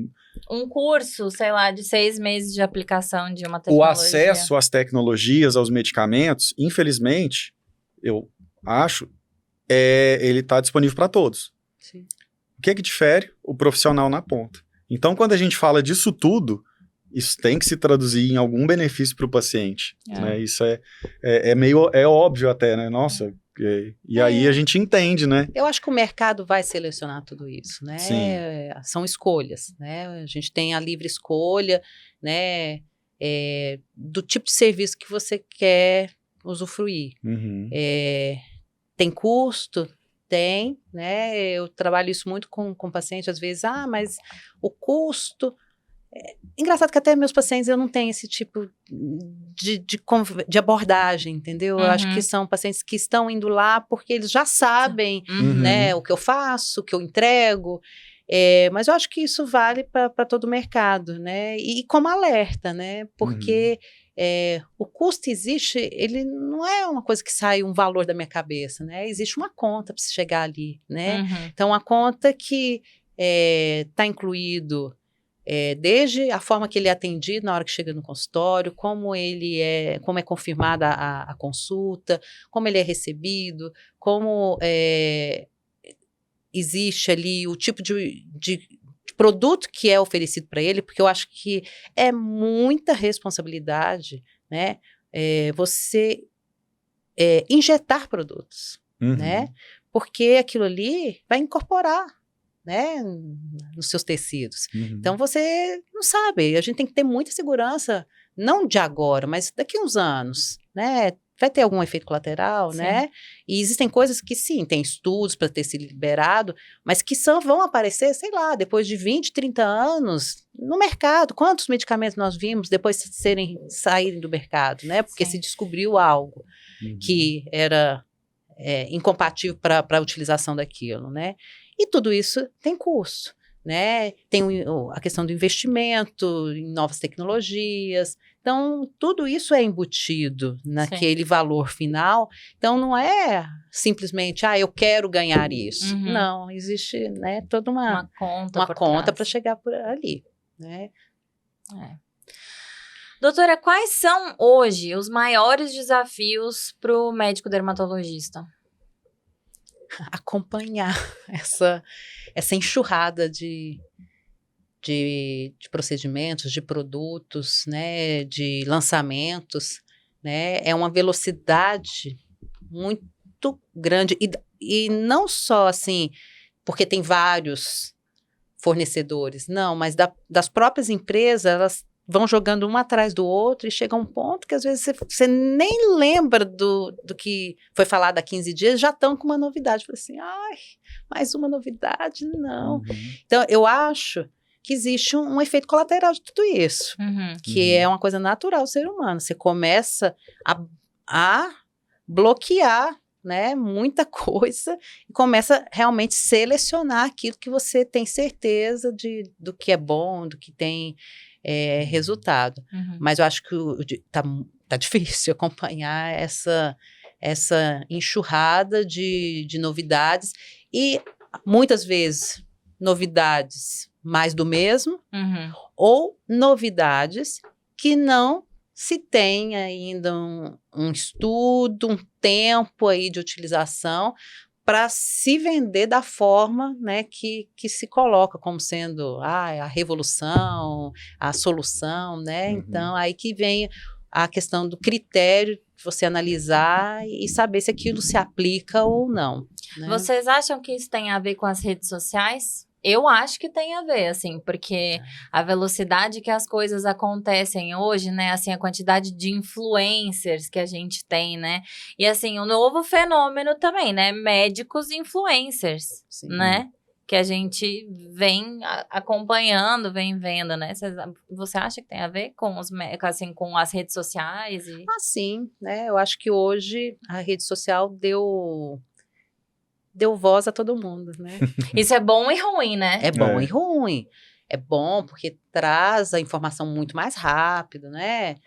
Um curso, sei lá, de 6 meses de aplicação de uma O tecnologia. acesso às tecnologias, aos medicamentos, infelizmente, eu acho, ele está disponível para todos. Sim. O que difere? O profissional na ponta. Então, quando a gente fala disso tudo, isso tem que se traduzir em algum benefício para o paciente. Né? Isso é meio óbvio até, né? Nossa, e aí a gente entende, né? Eu acho que o mercado vai selecionar tudo isso, né? Sim. São escolhas, né? A gente tem a livre escolha, né? Do tipo de serviço que você quer usufruir. Uhum. Tem custo? Tem, né? Eu trabalho isso muito com pacientes, às vezes, mas o custo... Engraçado que até meus pacientes eu não tenho esse tipo de abordagem, entendeu? Eu acho que são pacientes que estão indo lá porque eles já sabem, né, o que eu faço, o que eu entrego, mas eu acho que isso vale para todo o mercado, né? E como alerta, né? Porque o custo existe, ele não é uma coisa que sai um valor da minha cabeça, né? Existe uma conta para se chegar ali, né? Então, a conta que está incluído desde a forma que ele é atendido na hora que chega no consultório, como é confirmada a consulta, como ele é recebido, como existe ali o tipo de produto que é oferecido para ele, porque eu acho que é muita responsabilidade, né, você injetar produtos, né, porque aquilo ali vai incorporar, né, nos seus tecidos. Então, você não sabe, a gente tem que ter muita segurança, não de agora, mas daqui a uns anos, né, vai ter algum efeito colateral, né, e existem coisas que sim, tem estudos para ter sido liberado, mas que vão aparecer, sei lá, depois de 20, 30 anos no mercado. Quantos medicamentos nós vimos depois de saírem do mercado, né, porque se descobriu algo que era incompatível para a utilização daquilo, né. E tudo isso tem custo, né? Tem a questão do investimento em novas tecnologias. Então, tudo isso é embutido naquele valor final. Então, não é simplesmente, eu quero ganhar isso. Não, existe, né, toda uma conta para chegar por ali, né? Doutora, quais são hoje os maiores desafios para o médico dermatologista? Acompanhar essa enxurrada de procedimentos, de produtos, né, de lançamentos, né, é uma velocidade muito grande e não só assim, porque tem vários fornecedores, não, mas das próprias empresas, elas vão jogando um atrás do outro e chega um ponto que às vezes você nem lembra do que foi falado há 15 dias, já estão com uma novidade. Fala assim, mais uma novidade? Não. Então, eu acho que existe um efeito colateral de tudo isso, que é uma coisa natural do ser humano. Você começa a bloquear, né, muita coisa e começa realmente a selecionar aquilo que você tem certeza do que é bom, do que tem resultado. Mas eu acho que tá difícil acompanhar essa enxurrada de novidades e muitas vezes novidades mais do mesmo ou novidades que não se tem ainda um estudo, um tempo aí de utilização para se vender da forma, né, que se coloca como sendo a revolução, a solução, né? Então, aí que vem a questão do critério de você analisar e saber se aquilo se aplica ou não. Né? Vocês acham que isso tem a ver com as redes sociais? Eu acho que tem a ver, assim, porque a velocidade que as coisas acontecem hoje, né, assim, a quantidade de influencers que a gente tem, né, e assim, o novo fenômeno também, né, médicos influencers, né, que a gente vem acompanhando, vem vendo, né, você acha que tem a ver com com as redes sociais? Sim, né, eu acho que hoje a rede social deu voz a todo mundo, né? Isso é bom e ruim, né? É bom e ruim. É bom porque traz a informação muito mais rápido, né?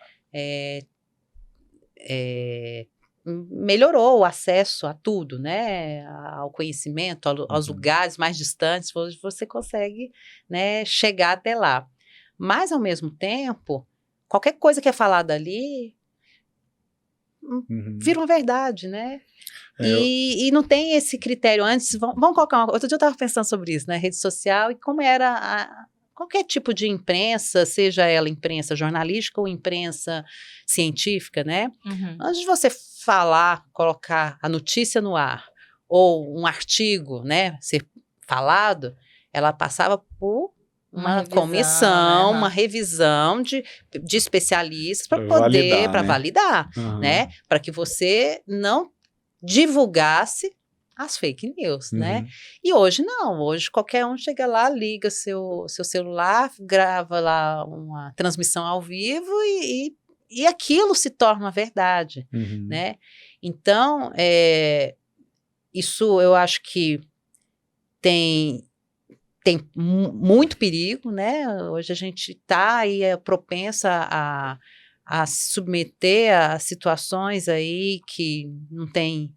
melhorou o acesso a tudo, né? Ao conhecimento, aos lugares mais distantes, hoje você consegue, né, chegar até lá. Mas, ao mesmo tempo, qualquer coisa que é falada ali vira uma verdade, né? E não tem esse critério antes. Vamos colocar uma coisa. Outro dia eu estava pensando sobre isso, né? Rede social e como era qualquer tipo de imprensa, seja ela imprensa jornalística ou imprensa científica, né? Antes de você falar, colocar a notícia no ar ou um artigo, né, ser falado, ela passava por uma revisão, comissão, uma revisão de especialistas para poder, para validar, né? Para que você não divulgasse as fake news, né? E hoje não, hoje qualquer um chega lá, liga seu celular, grava lá uma transmissão ao vivo e aquilo se torna uma verdade, né? Então, isso eu acho que tem muito perigo, né? Hoje a gente está aí propensa a se submeter a situações aí que não tem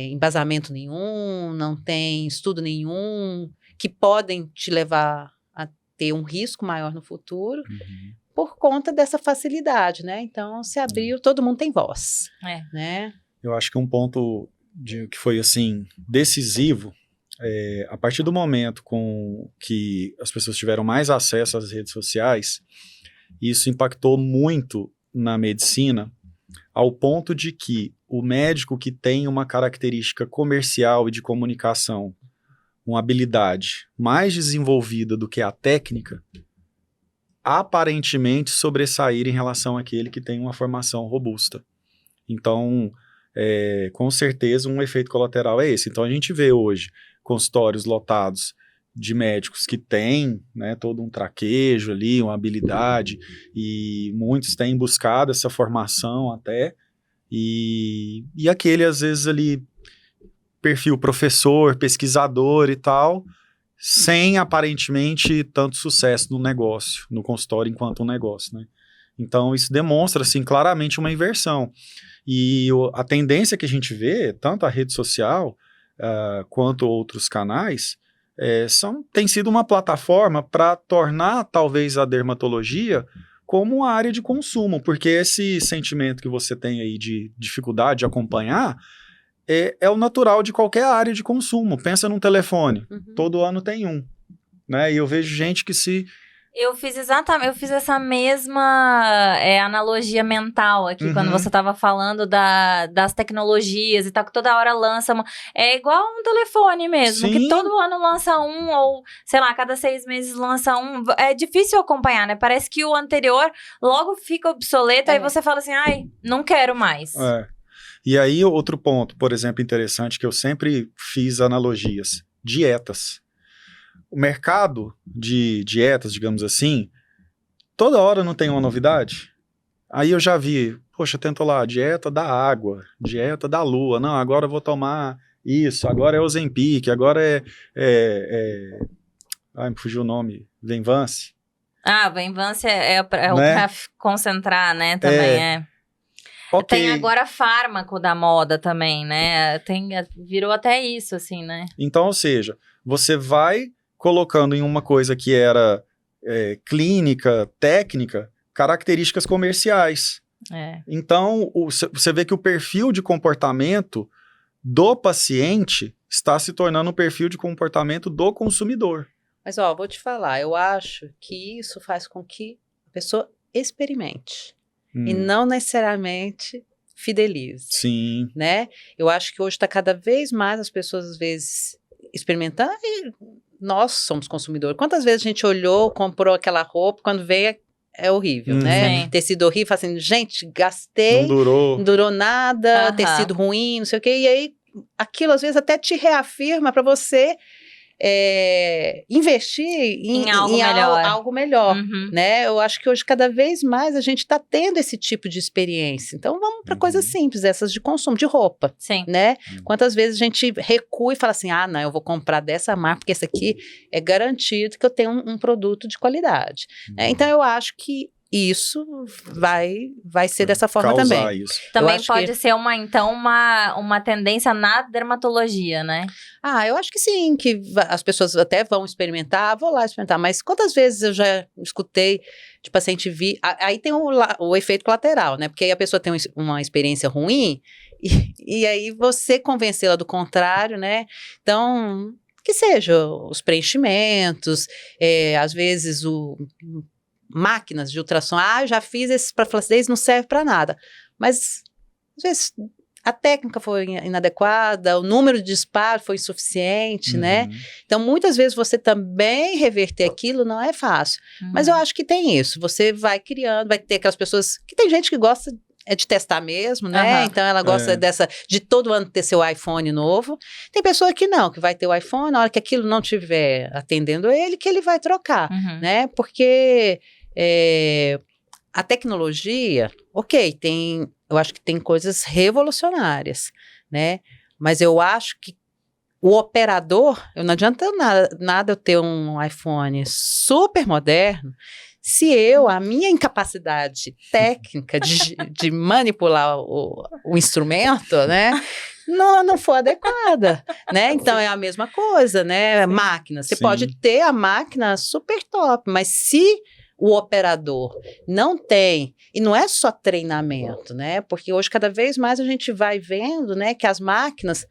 embasamento nenhum, não tem estudo nenhum, que podem te levar a ter um risco maior no futuro por conta dessa facilidade, né? Então, se abriu, todo mundo tem voz, né? Eu acho que um ponto que foi, assim, decisivo, a partir do momento que as pessoas tiveram mais acesso às redes sociais, isso impactou muito na medicina, ao ponto de que o médico que tem uma característica comercial e de comunicação, uma habilidade mais desenvolvida do que a técnica, aparentemente sobressair em relação àquele que tem uma formação robusta. Então, com certeza, um efeito colateral é esse. Então, a gente vê hoje consultórios lotados de médicos que têm, né, todo um traquejo ali, uma habilidade, e muitos têm buscado essa formação até, e aquele, às vezes, ali, perfil professor, pesquisador e tal, sem, aparentemente, tanto sucesso no negócio, no consultório enquanto um negócio, né? Então, isso demonstra, assim, claramente uma inversão. E a tendência que a gente vê, tanto a rede social quanto outros canais, tem sido uma plataforma para tornar, talvez, a dermatologia como uma área de consumo, porque esse sentimento que você tem aí de dificuldade de acompanhar é o natural de qualquer área de consumo. Pensa num telefone, todo ano tem um, né? E eu vejo gente que Eu fiz essa mesma analogia mental aqui, quando você estava falando das tecnologias e tal, que toda hora lança é igual um telefone mesmo, Sim. que todo ano lança um, ou, sei lá, cada 6 meses lança um. É difícil acompanhar, né? Parece que o anterior logo fica obsoleto, aí você fala assim, ai, não quero mais. E aí, outro ponto, por exemplo, interessante, que eu sempre fiz analogias, dietas. O mercado de dietas, digamos assim, toda hora não tem uma novidade. Aí eu já vi, poxa, tento lá, dieta da água, dieta da lua, não, agora eu vou tomar isso, agora é Ozempic, agora ai, me fugiu o nome, Venvance. Venvance né? Pra concentrar, né, também Okay. Tem agora fármaco da moda também, né, virou até isso, assim, né. Então, ou seja, você vai colocando em uma coisa que era clínica, técnica, características comerciais. Então, você vê que o perfil de comportamento do paciente está se tornando um perfil de comportamento do consumidor. Mas, vou te falar, eu acho que isso faz com que a pessoa experimente e não necessariamente fidelize. Sim. Né? Eu acho que hoje está cada vez mais as pessoas, às vezes, experimentando e nós somos consumidores. Quantas vezes a gente olhou, comprou aquela roupa, quando veio é horrível, né? Sim. Tecido horrível, fala assim, gente, gastei, não durou nada, tecido ruim, não sei o quê, e aí aquilo às vezes até te reafirma para você investir em algo melhor, né? Eu acho que hoje cada vez mais a gente está tendo esse tipo de experiência. Então vamos para coisas simples, essas de consumo, de roupa, né? Quantas vezes a gente recua e fala assim, não, eu vou comprar dessa marca porque esse aqui é garantido que eu tenho um produto de qualidade. Então eu acho que isso vai ser dessa forma Causar também. isso. Também acho pode que- ser uma tendência na dermatologia, né? Eu acho que sim, que as pessoas até vão experimentar, vou lá experimentar, mas quantas vezes eu já escutei de paciente vir, aí tem o efeito colateral, né, porque aí a pessoa tem uma experiência ruim, e aí você convencê-la do contrário, né, então, que seja os preenchimentos, às vezes máquinas de ultrassom, eu já fiz esse para flacidez, não serve para nada, mas às vezes a técnica foi inadequada, o número de disparo foi insuficiente, né? Então, muitas vezes você também reverter aquilo não é fácil. Mas eu acho que tem isso. Você vai criando, vai ter aquelas pessoas que tem gente que gosta de testar mesmo, né? Então, ela gosta de todo ano ter seu iPhone novo. Tem pessoa que não, que vai ter o iPhone, na hora que aquilo não estiver atendendo ele, que ele vai trocar, né? Porque a tecnologia, eu acho que tem coisas revolucionárias, né? Mas eu acho que o operador, não adianta nada eu ter um iPhone super moderno, se a minha incapacidade técnica de manipular o instrumento, né, não for adequada, né? Então é a mesma coisa, né? Máquina, você pode ter a máquina super top, mas se o operador não tem, e não é só treinamento, né? Porque hoje cada vez mais a gente vai vendo, né, que as máquinas,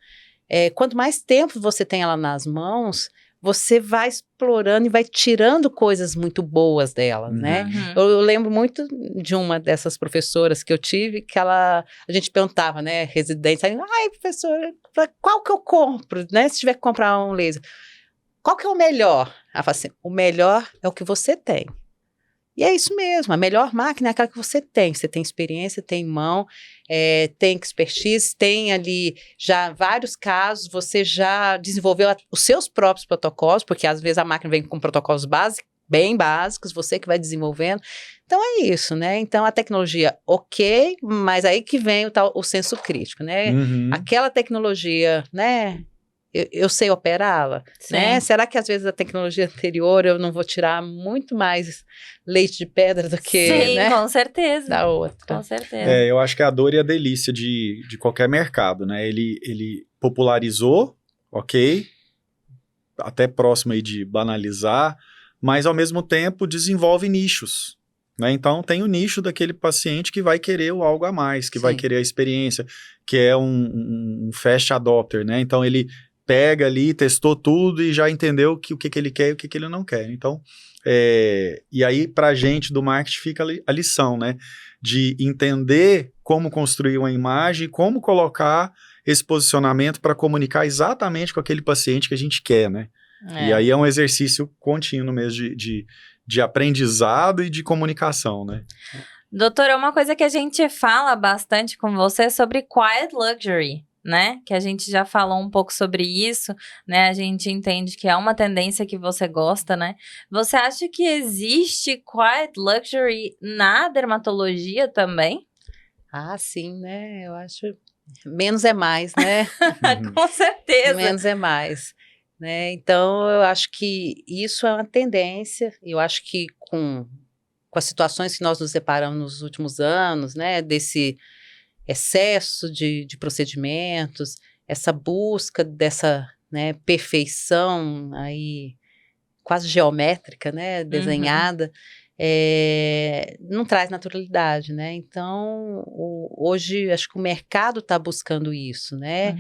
quanto mais tempo você tem ela nas mãos, você vai explorando e vai tirando coisas muito boas dela, né? Eu lembro muito de uma dessas professoras que eu tive, que a gente perguntava, né, residentes, professora, qual que eu compro, né, se tiver que comprar um laser, qual que é o melhor? Ela fala assim, o melhor é o que você tem. E é isso mesmo, a melhor máquina é aquela que você tem experiência, tem mão, tem expertise, tem ali já vários casos, você já desenvolveu os seus próprios protocolos, porque às vezes a máquina vem com protocolos bem básicos, você que vai desenvolvendo. Então é isso, né? Então a tecnologia, ok, mas aí que vem o senso crítico, né? Aquela tecnologia, né? Eu sei operá-la, né? Será que às vezes a tecnologia anterior eu não vou tirar muito mais leite de pedra do que, né? Com certeza. Da outra. Com certeza. Eu acho que é a dor e a delícia de qualquer mercado, né? Ele popularizou, ok, até próximo aí de banalizar, mas ao mesmo tempo desenvolve nichos, né? Então tem o nicho daquele paciente que vai querer o algo a mais, que vai querer a experiência, que é um fast adopter, né? Então ele pega ali, testou tudo e já entendeu o que ele quer e o que ele não quer. Então, e aí pra gente do marketing fica a lição, né? De entender como construir uma imagem, como colocar esse posicionamento para comunicar exatamente com aquele paciente que a gente quer, né? E aí é um exercício contínuo mesmo de aprendizado e de comunicação, né? Doutora, uma coisa que a gente fala bastante com você é sobre quiet luxury, né? Que a gente já falou um pouco sobre isso, né? A gente entende que é uma tendência que você gosta, né? Você acha que existe quiet luxury na dermatologia também? Sim, né? Eu acho menos é mais, né? Com certeza. Menos é mais, né? Então, eu acho que isso é uma tendência. Eu acho que com as situações que nós nos deparamos nos últimos anos, né? Desse excesso de procedimentos, essa busca dessa, né, perfeição aí quase geométrica, né, desenhada, não traz naturalidade, né? Então, hoje acho que o mercado está buscando isso, né?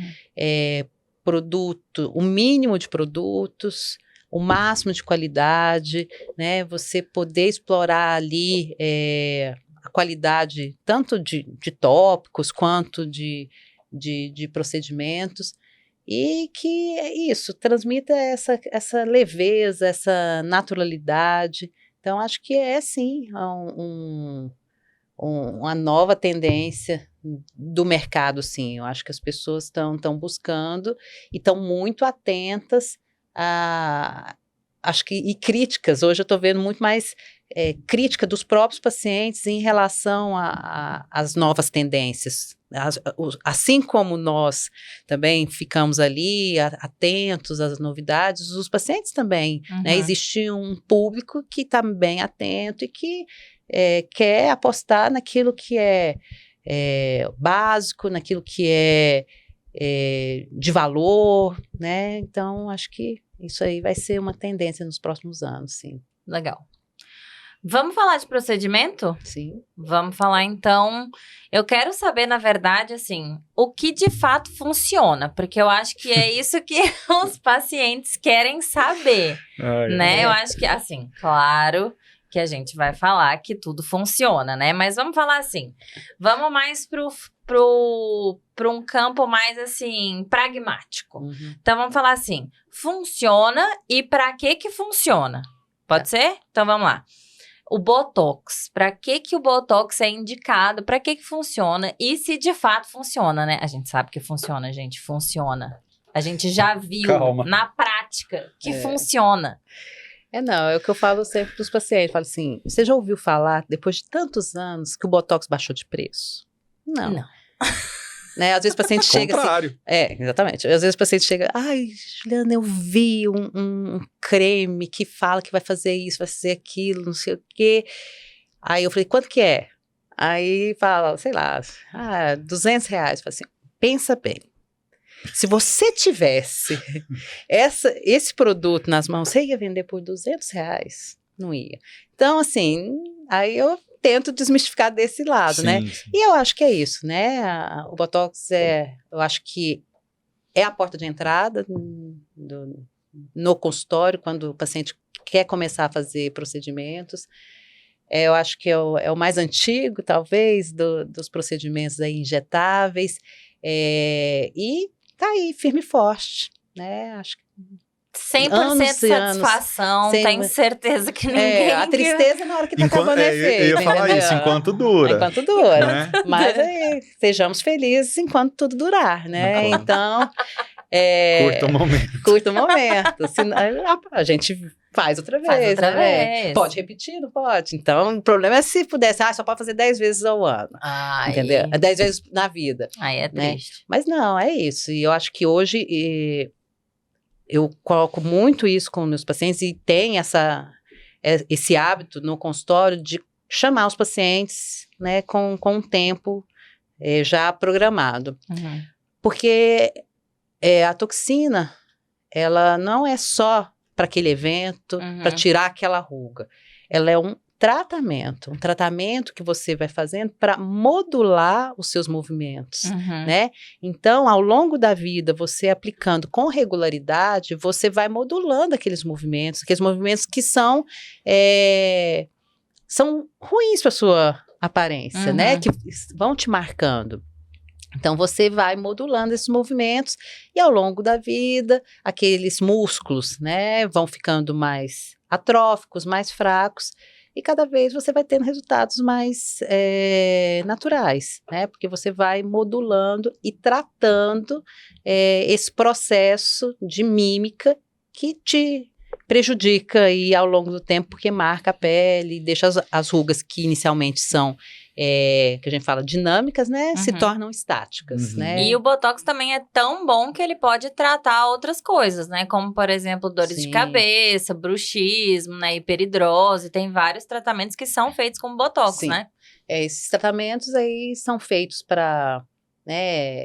O mínimo de produtos, o máximo de qualidade, né? Você poder explorar ali a qualidade tanto de tópicos quanto de procedimentos, e que é isso, transmita essa leveza, essa naturalidade. Então, acho que sim, uma nova tendência do mercado, sim. Eu acho que as pessoas estão buscando e estão muito atentas acho que, e críticas. Hoje eu estou vendo muito mais crítica dos próprios pacientes em relação às novas tendências. Assim como nós também ficamos ali atentos às novidades, os pacientes também, né? Existe um público que está bem atento e que quer apostar naquilo que é básico, naquilo que é de valor, né? Então, acho que isso aí vai ser uma tendência nos próximos anos, sim. Legal. Vamos falar de procedimento? Sim. Vamos falar, então. Eu quero saber, na verdade, assim, o que de fato funciona, porque eu acho que é isso que os pacientes querem saber, né? Eu acho que, assim, claro que a gente vai falar que tudo funciona, né? Mas vamos falar assim, vamos mais pro um campo mais, assim, pragmático. Uhum. Então, vamos falar assim, funciona e para que funciona? Pode ser? Então, vamos lá. O Botox, para que o Botox é indicado, para que funciona e se de fato funciona, né? A gente sabe que funciona, gente, funciona. A gente já viu na prática que funciona. Não, é o que eu falo sempre para os pacientes, eu falo assim, você já ouviu falar, depois de tantos anos, que o Botox baixou de preço? Não. Né? Às vezes o paciente chega Contrário. assim... exatamente. Às vezes o paciente chega, ai, Juliana, eu vi um creme que fala que vai fazer isso, vai fazer aquilo, não sei o quê. Aí eu falei, quanto que é? Aí fala, sei lá, R$200. Eu falei assim, pensa bem. Se você tivesse esse produto nas mãos, você ia vender por R$200? Não ia. Então, assim, aí eu tento desmistificar desse lado, né? Sim. E eu acho que é isso, né? O Botox eu acho que é a porta de entrada no consultório, quando o paciente quer começar a fazer procedimentos. Eu acho que é o mais antigo, talvez, dos procedimentos aí injetáveis. E tá aí, firme e forte, né? Acho que 100% satisfação, tenho certeza que ninguém... a tristeza na hora que tá acabando é feio. Eu ia falar isso, enquanto dura. Enquanto dura. Né? Mas sejamos felizes enquanto tudo durar, né? Claro. Então... Curta o momento. Curta o momento. Senão, a gente faz outra vez, né? Pode repetir? Não pode. Então, o problema é se pudesse, só pode fazer 10 vezes ao ano. Entendeu? 10 vezes na vida. Aí é triste. Né? Mas não, é isso. E eu acho que hoje... eu coloco muito isso com meus pacientes e tem esse hábito no consultório de chamar os pacientes, né, com um tempo já programado. Uhum. Que a toxina, ela não é só para aquele evento, para tirar aquela ruga. Ela é um tratamento que você vai fazendo para modular os seus movimentos, né? Então, ao longo da vida, você aplicando com regularidade, você vai modulando aqueles movimentos que são ruins para sua aparência, né? Que vão te marcando. Então, você vai modulando esses movimentos e ao longo da vida, aqueles músculos, né, vão ficando mais atróficos, mais fracos. E cada vez você vai tendo resultados mais naturais, né? Porque você vai modulando e tratando esse processo de mímica que te prejudica aí ao longo do tempo, porque marca a pele, deixa as rugas que inicialmente são, que a gente fala dinâmicas, né? Se tornam estáticas, né? E o Botox também é tão bom que ele pode tratar outras coisas, né? Como, por exemplo, dores de cabeça, bruxismo, né? Hiperidrose, tem vários tratamentos que são feitos com Botox, né? Esses tratamentos aí são feitos para, né,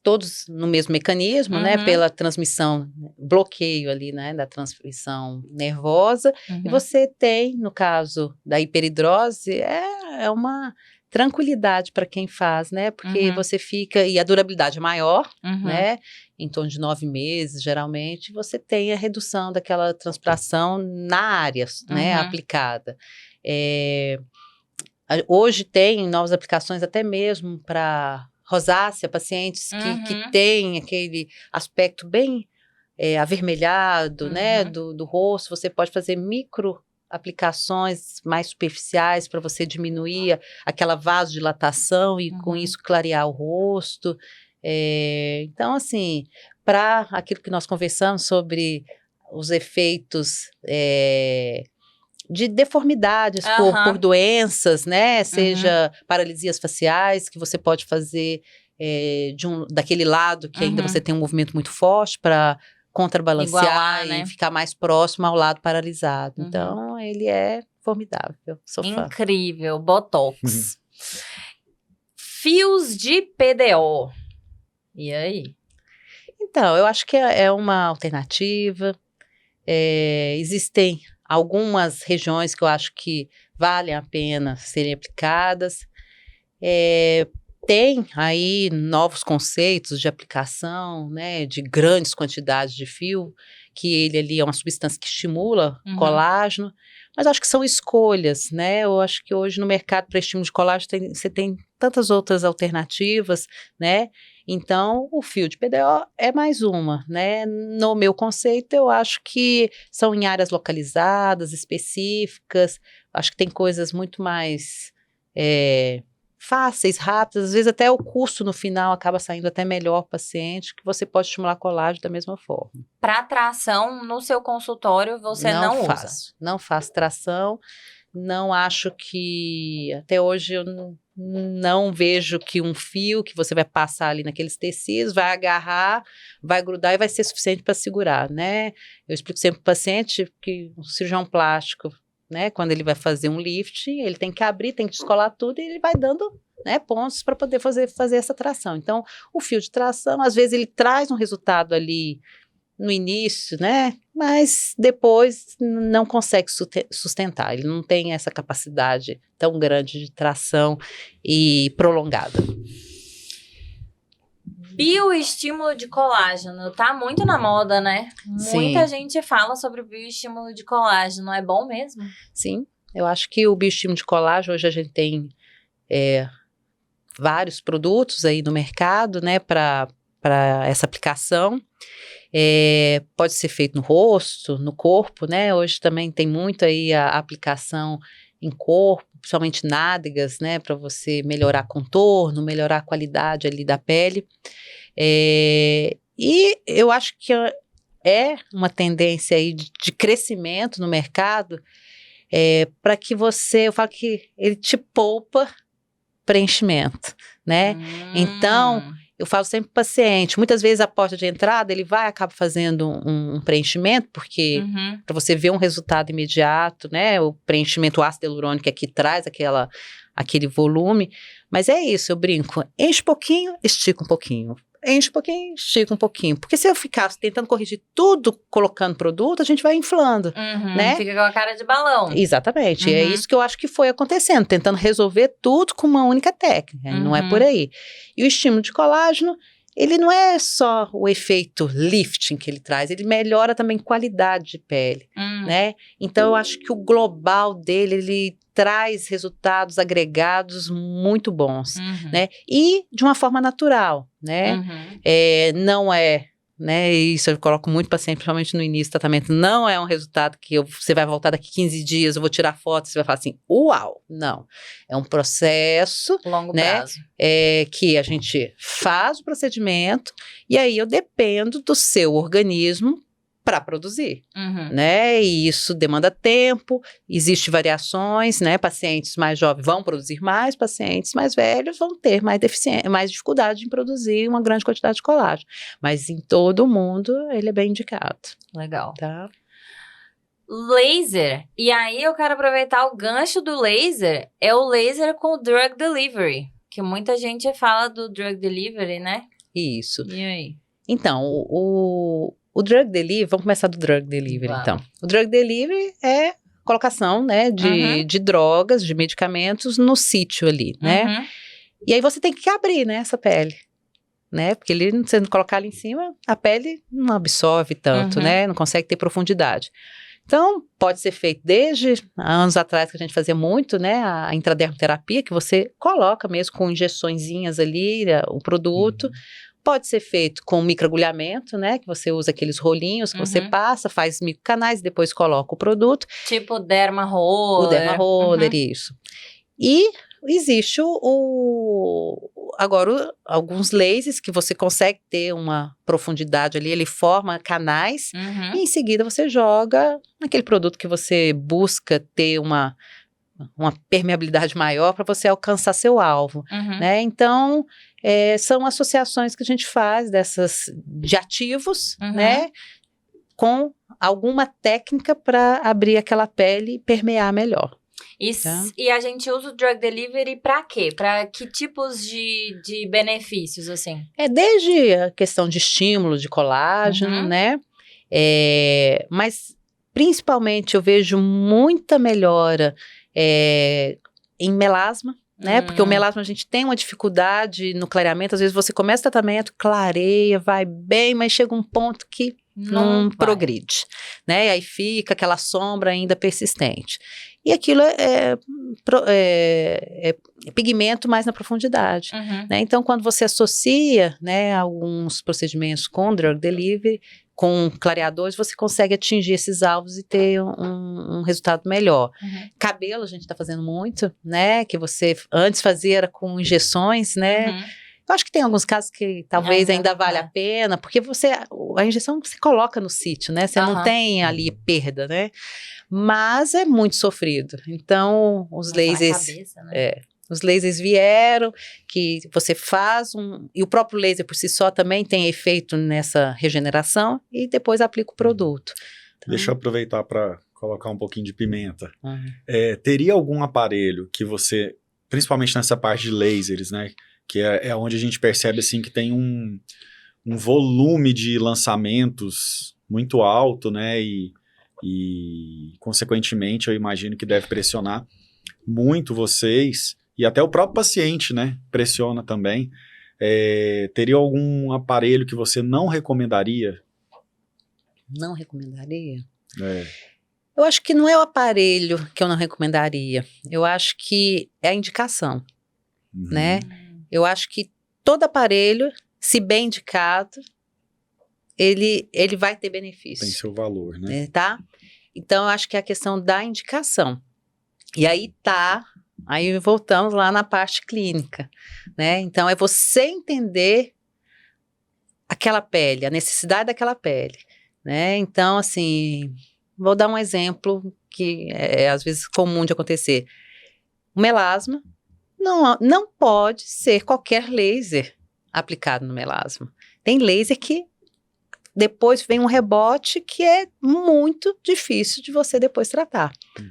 todos no mesmo mecanismo, né, pela transmissão, bloqueio ali, né, da transmissão nervosa, e você tem, no caso da hiperidrose, é uma tranquilidade para quem faz, né, porque você fica, e a durabilidade é maior, né, em torno de 9 meses, geralmente, você tem a redução daquela transpiração na área, né, aplicada. Hoje tem novas aplicações até mesmo para rosácea, pacientes que têm aquele aspecto bem avermelhado, né, do rosto. Você pode fazer micro aplicações mais superficiais para você diminuir aquela vasodilatação e com isso clarear o rosto. Então, assim, para aquilo que nós conversamos sobre os efeitos de deformidades por doenças, né? Seja paralisias faciais, que você pode fazer daquele lado que ainda você tem um movimento muito forte para contrabalancear, igualar, né? E ficar mais próximo ao lado paralisado. Então, ele é formidável, sou fã. Incrível, Botox. Fios de PDO. E aí? Então, eu acho que é uma alternativa. Existem algumas regiões que eu acho que valem a pena serem aplicadas. Tem aí novos conceitos de aplicação, né, de grandes quantidades de fio, que ele ali é uma substância que estimula colágeno, mas acho que são escolhas, né? Eu acho que hoje no mercado para estímulo de colágeno você tem tantas outras alternativas, né? Então, o fio de PDO é mais uma, né? No meu conceito, eu acho que são em áreas localizadas, específicas, acho que tem coisas muito mais fáceis, rápidas, às vezes até o custo no final acaba saindo até melhor para o paciente, que você pode estimular colágeno da mesma forma. Para tração, no seu consultório, você não usa? Não faço tração, não acho que, até hoje eu não vejo que um fio que você vai passar ali naqueles tecidos, vai agarrar, vai grudar e vai ser suficiente para segurar, né? Eu explico sempre para o paciente que o cirurgião plástico, né, quando ele vai fazer um lifting, ele tem que abrir, tem que descolar tudo e ele vai dando, né, pontos para poder fazer essa tração. Então, o fio de tração, às vezes ele traz um resultado ali no início, né, mas depois não consegue sustentar, ele não tem essa capacidade tão grande de tração e prolongada. Bioestímulo de colágeno, tá muito na moda, né? Muita Sim. gente fala sobre bioestímulo de colágeno, é bom mesmo? Sim, eu acho que o bioestímulo de colágeno, hoje a gente tem vários produtos aí no mercado, né, para essa aplicação. Pode ser feito no rosto, no corpo, né? Hoje também tem muito aí a aplicação em corpo, principalmente nádegas, né? Para você melhorar contorno, melhorar a qualidade ali da pele. E eu acho que é uma tendência aí de crescimento no mercado, para que eu falo que ele te poupa preenchimento, né? Então, eu falo sempre para o paciente, muitas vezes a porta de entrada, ele acaba fazendo um preenchimento, porque para você ver um resultado imediato, né, o preenchimento, o ácido hialurônico aqui traz aquele volume, mas é isso, eu brinco, enche um pouquinho, estica um pouquinho, enche um pouquinho, estica um pouquinho, porque se eu ficar tentando corrigir tudo, colocando produto, a gente vai inflando, né? Fica com a cara de balão. Exatamente, é isso que eu acho que foi acontecendo, tentando resolver tudo com uma única técnica, não é por aí. E o estímulo de colágeno, ele não é só o efeito lifting que ele traz, ele melhora também qualidade de pele, né? Então eu acho que o global dele, ele traz resultados agregados muito bons, né? E de uma forma natural, né? Não é, né? Isso eu coloco muito paciente, principalmente no início do tratamento, não é um resultado que você vai voltar daqui 15 dias, eu vou tirar foto, você vai falar assim, uau! Não. É um processo, longo né? prazo. Que a gente faz o procedimento e aí eu dependo do seu organismo para produzir, né? E isso demanda tempo, existem variações, né? Pacientes mais jovens vão produzir mais, pacientes mais velhos vão ter mais dificuldade em produzir uma grande quantidade de colágeno. Mas em todo o mundo ele é bem indicado. Legal. Tá? Laser. E aí eu quero aproveitar o gancho do laser, é o laser com drug delivery, que muita gente fala do drug delivery, né? Isso. E aí? Então, o drug delivery, vamos começar do drug delivery, então. O drug delivery é colocação, né, de drogas, de medicamentos no sítio ali, né? E aí você tem que abrir, né, essa pele, né? Porque você não colocar ali em cima, a pele não absorve tanto, né? Não consegue ter profundidade. Então, pode ser feito desde anos atrás, que a gente fazia muito, né, a intradermoterapia, que você coloca mesmo com injeçõezinhas ali, o produto. Pode ser feito com microagulhamento, né, que você usa aqueles rolinhos que você passa, faz microcanais e depois coloca o produto. Tipo derma roller. O derma roller, isso. E existe agora alguns lasers que você consegue ter uma profundidade ali, ele forma canais e em seguida você joga naquele produto que você busca ter uma permeabilidade maior para você alcançar seu alvo, né? Então, são associações que a gente faz de ativos, né? Com alguma técnica para abrir aquela pele e permear melhor. E a gente usa o drug delivery pra quê? Pra que tipos de benefícios, assim? Desde a questão de estímulo de colágeno, né? Mas, principalmente, eu vejo muita melhora em melasma, né? Porque o melasma a gente tem uma dificuldade no clareamento. Às vezes você começa o tratamento, clareia, vai bem, mas chega um ponto que não progride, né? E aí fica aquela sombra ainda persistente. E aquilo é pigmento mais na profundidade, né? Então, quando você associa, né, alguns procedimentos com drug delivery, com clareadores, você consegue atingir esses alvos e ter um resultado melhor. Cabelo, a gente está fazendo muito, né? Que você antes fazia era com injeções, né? Eu acho que tem alguns casos que talvez ainda vale a pena, porque a injeção você coloca no sítio, né? Você não tem ali perda, né? Mas é muito sofrido. Então, os lasers... Cabeça, né? Os lasers vieram, que você faz e o próprio laser por si só também tem efeito nessa regeneração, e depois aplica o produto. Então, deixa eu aproveitar para colocar um pouquinho de pimenta. Teria algum aparelho que você, principalmente nessa parte de lasers, né? Que é onde a gente percebe assim, que tem um volume de lançamentos muito alto, né? E, consequentemente, eu imagino que deve pressionar muito vocês, e até o próprio paciente, né? Pressiona também. Teria algum aparelho que você não recomendaria? Não recomendaria? Eu acho que não é o aparelho que eu não recomendaria. Eu acho que é a indicação, né? Eu acho que todo aparelho, se bem indicado, ele vai ter benefício. Tem seu valor, né? Tá? Então, eu acho que é a questão da indicação. E aí voltamos lá na parte clínica, né? Então, é você entender aquela pele, a necessidade daquela pele, né? Então, assim, vou dar um exemplo que é às vezes comum de acontecer. O melasma não pode ser qualquer laser aplicado no melasma. Tem laser que depois vem um rebote que é muito difícil de você depois tratar,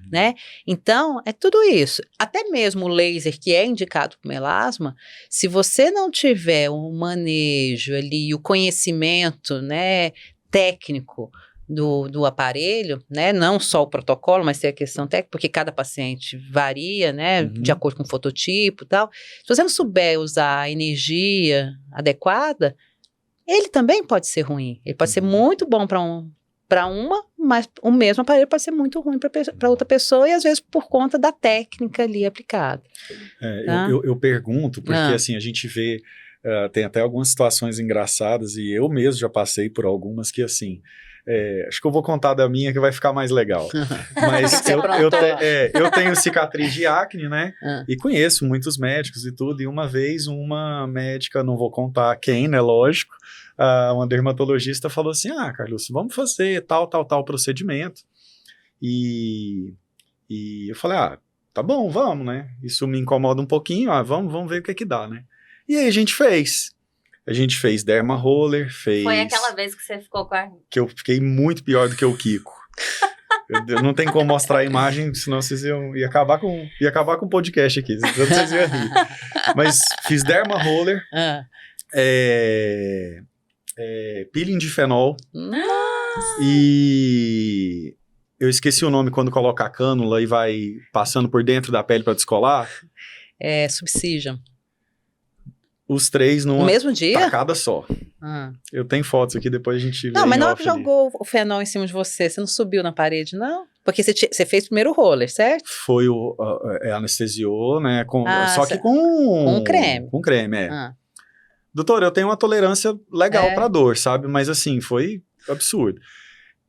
né? Então, é tudo isso. Até mesmo o laser que é indicado para melasma, se você não tiver um manejo ali, o conhecimento, né, técnico do aparelho, né, não só o protocolo, mas tem a questão técnica, porque cada paciente varia, né, de acordo com o fototipo e tal. Se você não souber usar a energia adequada, ele também pode ser ruim. Ele pode ser muito bom para uma, mas o mesmo aparelho pode ser muito ruim para outra pessoa, e às vezes por conta da técnica ali aplicada. Tá? Eu pergunto, porque assim, a gente vê, tem até algumas situações engraçadas, e eu mesmo já passei por algumas que assim, acho que eu vou contar da minha que vai ficar mais legal. Mas eu tenho cicatriz de acne, né? E conheço muitos médicos e tudo, e uma vez uma médica, não vou contar quem, né? Lógico, uma dermatologista falou assim, Carlos, vamos fazer tal procedimento. E eu falei, tá bom, vamos, né? Isso me incomoda um pouquinho, vamos ver o que dá, né? E aí a gente fez. A gente fez derma roller, Foi aquela vez que você ficou com a... Que eu fiquei muito pior do que o Kiko. eu não tem como mostrar a imagem, senão vocês ia acabar com o podcast aqui. Vocês iam rir. Mas fiz derma roller, peeling de fenol. E eu esqueci o nome quando coloca a cânula e vai passando por dentro da pele para descolar. Subcision. Os três no mesmo dia? Tacada só. Eu tenho fotos aqui, depois a gente vê. Não, mas na hora que jogou o fenol em cima de você não subiu na parede, não? Porque você fez primeiro o roller, certo? Foi anestesiou, né? Só que com creme. Com creme, Doutor, eu tenho uma tolerância legal pra dor, sabe? Mas assim, foi absurdo.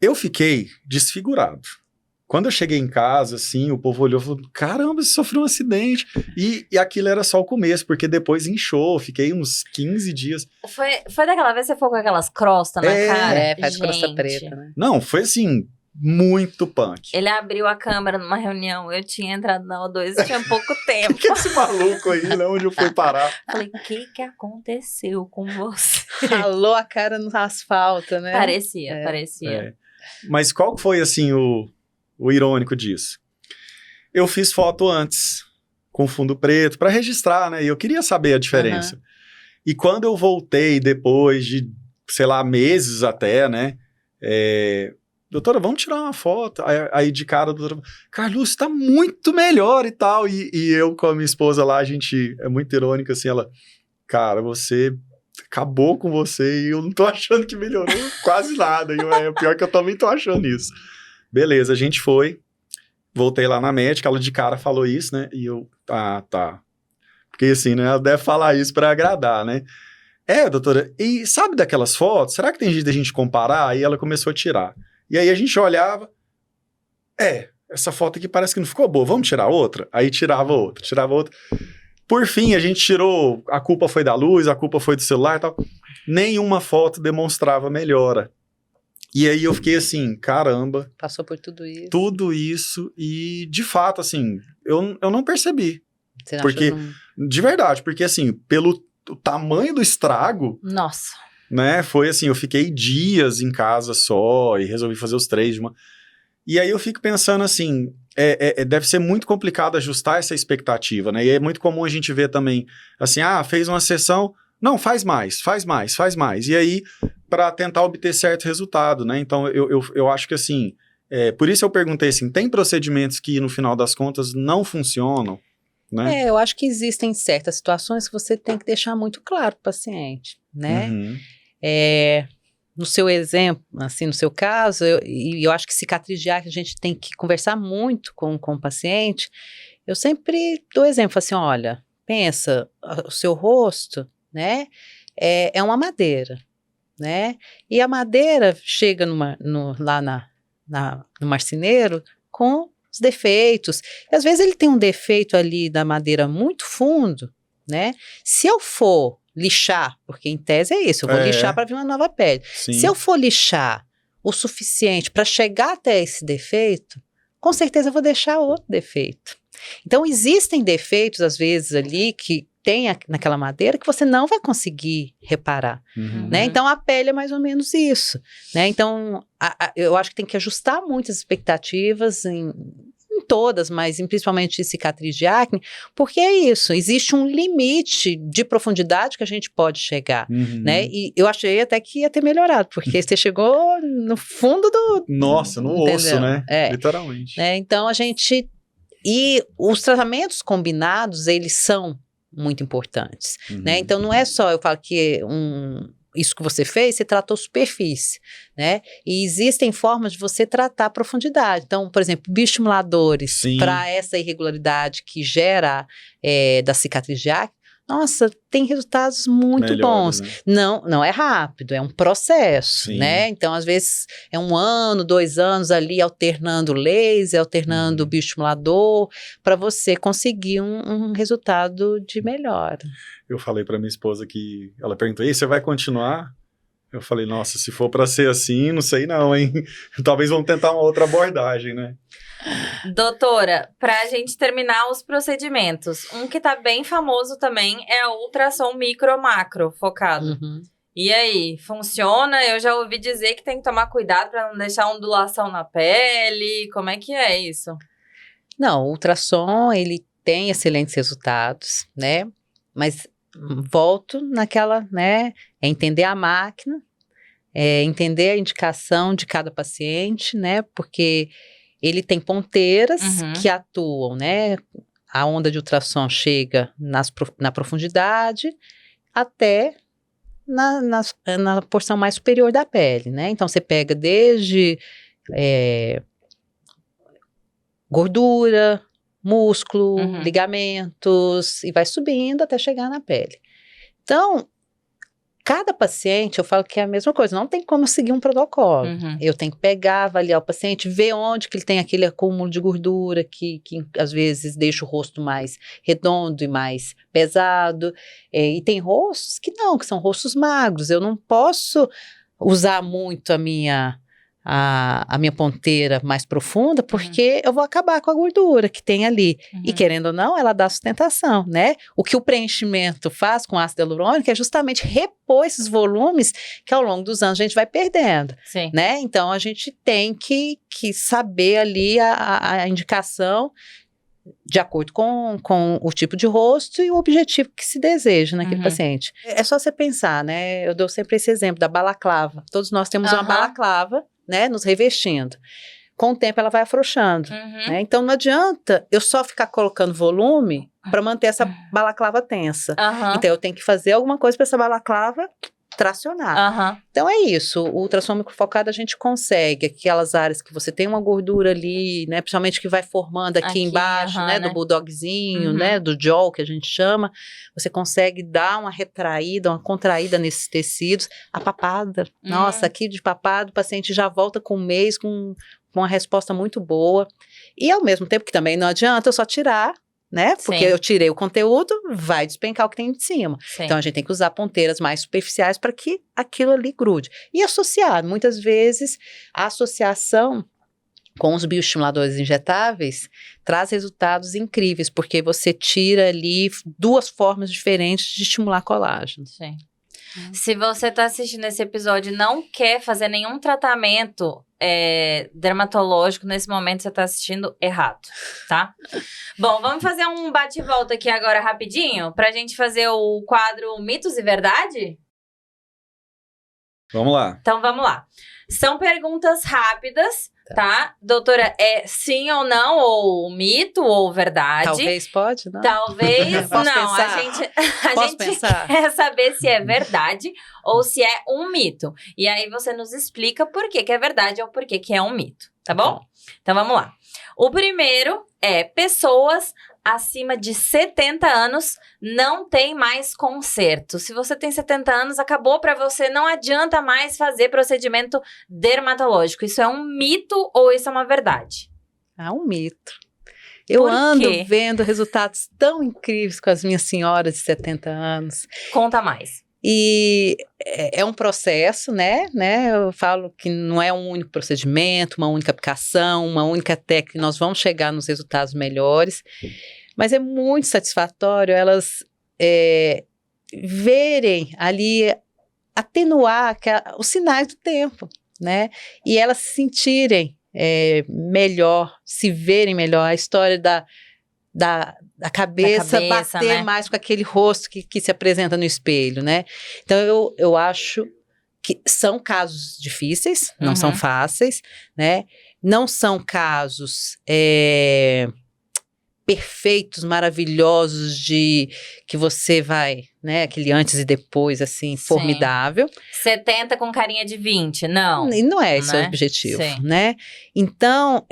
Eu fiquei desfigurado. Quando eu cheguei em casa, assim, o povo olhou e falou, caramba, você sofreu um acidente. E aquilo era só o começo, porque depois inchou, fiquei uns 15 dias. Foi daquela vez que você ficou com aquelas crostas na cara? Faz crosta preta, né? Não, foi assim, muito punk. Ele abriu a câmera numa reunião, eu tinha entrado na O2 e tinha pouco tempo. Que é esse maluco aí, né? Onde eu fui parar? Falei, o que aconteceu com você? Ralou a cara no asfalto, né? Parecia. É. Mas qual foi, assim, o irônico disso? Eu fiz foto antes, com fundo preto, para registrar, né? E eu queria saber a diferença. E quando eu voltei, depois de, sei lá, meses até, né? Doutora, vamos tirar uma foto. Aí de cara, a doutora, Carlos, tá muito melhor e tal. E eu com a minha esposa lá, a gente é muito irônico, assim, ela, cara, você acabou com você e eu não tô achando que melhorou quase nada. E pior que eu também tô achando isso. Beleza, a gente foi, voltei lá na médica, ela de cara falou isso, né? E eu, tá. Porque assim, né, ela deve falar isso pra agradar, né? Doutora, e sabe daquelas fotos? Será que tem jeito da gente comparar? Aí ela começou a tirar. E aí a gente olhava, essa foto aqui parece que não ficou boa, vamos tirar outra? Aí tirava outra. Por fim, a gente tirou, a culpa foi da luz, a culpa foi do celular e tal. Nenhuma foto demonstrava melhora. E aí eu fiquei assim, caramba. Passou por tudo isso. Tudo isso e, de fato, assim, eu não percebi. Você porque, de verdade, porque assim, pelo tamanho do estrago... Nossa. Né, foi assim, eu fiquei dias em casa só e resolvi fazer os 3 de uma... E aí eu fico pensando assim, deve ser muito complicado ajustar essa expectativa, né? E é muito comum a gente ver também, assim, fez uma sessão, não, faz mais. E aí, para tentar obter certo resultado, né? Então, eu acho que assim, por isso eu perguntei assim, tem procedimentos que no final das contas não funcionam, né? Eu acho que existem certas situações que você tem que deixar muito claro para o paciente, né? Uhum. No seu exemplo, assim, no seu caso, eu acho que cicatriz de acne a gente tem que conversar muito com o paciente. Eu sempre dou exemplo, assim, olha, pensa, o seu rosto, né, é uma madeira, né, e a madeira chega lá no marceneiro com os defeitos, e às vezes ele tem um defeito ali da madeira muito fundo, né, se eu for lixar, porque em tese é isso, eu vou lixar para vir uma nova pele. Sim. Se eu for lixar o suficiente para chegar até esse defeito, com certeza eu vou deixar outro defeito. Então existem defeitos às vezes ali que tem naquela madeira que você não vai conseguir reparar, né? Então a pele é mais ou menos isso, né? Então eu acho que tem que ajustar muitas expectativas em todas, mas principalmente em cicatriz de acne, porque é isso, existe um limite de profundidade que a gente pode chegar, né? E eu achei até que ia ter melhorado, porque você chegou no fundo do... Nossa, no entendeu? osso, né? Literalmente. Então e os tratamentos combinados, eles são muito importantes, né? Então não é só, eu falo que isso que você fez, você tratou superfície, né? E existem formas de você tratar a profundidade. Então, por exemplo, bioestimuladores para essa irregularidade que gera da cicatriz de acne, nossa, tem resultados muito bons. Né? Não é rápido, é um processo, né? Então, às vezes, é 1 ano, 2 anos ali, alternando laser, alternando bioestimulador, para você conseguir um resultado de melhora. Eu falei para minha esposa que, ela perguntou, e você vai continuar? Eu falei, nossa, se for para ser assim, não sei não, hein? Talvez vamos tentar uma outra abordagem, né? Doutora, pra gente terminar os procedimentos, um que tá bem famoso também é o ultrassom micro-macro focado. E aí, funciona? Eu já ouvi dizer que tem que tomar cuidado para não deixar ondulação na pele. Como é que é isso? Não, o ultrassom, ele tem excelentes resultados, né? Mas volto naquela, né? É entender a máquina, entender a indicação de cada paciente, né? Porque ele tem ponteiras que atuam, né? A onda de ultrassom chega na profundidade até na porção mais superior da pele, né? Então, você pega desde gordura, músculo, ligamentos, e vai subindo até chegar na pele. Então, cada paciente, eu falo que é a mesma coisa, não tem como seguir um protocolo. Eu tenho que pegar, avaliar o paciente, ver onde que ele tem aquele acúmulo de gordura que às vezes deixa o rosto mais redondo e mais pesado. E tem rostos que são rostos magros. Eu não posso usar muito a minha a minha ponteira mais profunda, porque eu vou acabar com a gordura que tem ali. E querendo ou não, ela dá sustentação, né? O que o preenchimento faz com ácido hialurônico é justamente repor esses volumes que ao longo dos anos a gente vai perdendo, Sim. né? Então a gente tem que saber ali a indicação de acordo com o tipo de rosto e o objetivo que se deseja naquele paciente. É só você pensar, né? Eu dou sempre esse exemplo da balaclava. Todos nós temos uma balaclava, né, nos revestindo. Com o tempo ela vai afrouxando, né? Então não adianta eu só ficar colocando volume para manter essa balaclava tensa. Então eu tenho que fazer alguma coisa para essa balaclava tracionar. Então é isso, o ultrassom microfocado a gente consegue aquelas áreas que você tem uma gordura ali, né, principalmente que vai formando aqui embaixo, né, do bulldogzinho, né, do jaw que a gente chama, você consegue dar uma retraída, uma contraída nesses tecidos. A papada, nossa, aqui de papada o paciente já volta com um mês com uma resposta muito boa, e ao mesmo tempo que também não adianta eu só tirar, né? Porque eu tirei o conteúdo, vai despencar o que tem de cima. Então a gente tem que usar ponteiras mais superficiais para que aquilo ali grude. E associar, muitas vezes a associação com os bioestimuladores injetáveis traz resultados incríveis, porque você tira ali 2 formas diferentes de estimular colágeno. Sim. Se você está assistindo esse episódio e não quer fazer nenhum tratamento dermatológico, nesse momento você está assistindo errado, tá? Bom, vamos fazer um bate e volta aqui agora rapidinho, pra gente fazer o quadro Mitos e Verdade? Vamos lá. Então, vamos lá. São perguntas rápidas, tá? Doutora, é sim ou não, ou mito ou verdade? Talvez pode, não? Talvez Posso não. pensar? A gente pensar? quer saber se é verdade ou se é um mito. E aí você nos explica por que é verdade ou por que é um mito, tá bom? Então vamos lá. O primeiro é: pessoas acima de 70 anos não tem mais conserto. Se você tem 70 anos, acabou pra você, não adianta mais fazer procedimento dermatológico. Isso é um mito ou isso é uma verdade? Um mito. Eu ando vendo resultados tão incríveis com as minhas senhoras de 70 anos. Conta mais. E é um processo, né? Eu falo que não é um único procedimento, uma única aplicação, uma única técnica, nós vamos chegar nos resultados melhores. Mas é muito satisfatório elas verem ali, atenuar os sinais do tempo, né? E elas se sentirem melhor, se verem melhor. A história da cabeça bater, né, mais com aquele rosto que se apresenta no espelho, né? Então eu acho que são casos difíceis, não são fáceis, né? Não são casos perfeitos, maravilhosos, de que você vai, né, aquele antes e depois, assim, formidável. 70 com carinha de 20, não. E não é esse o objetivo, né? Então,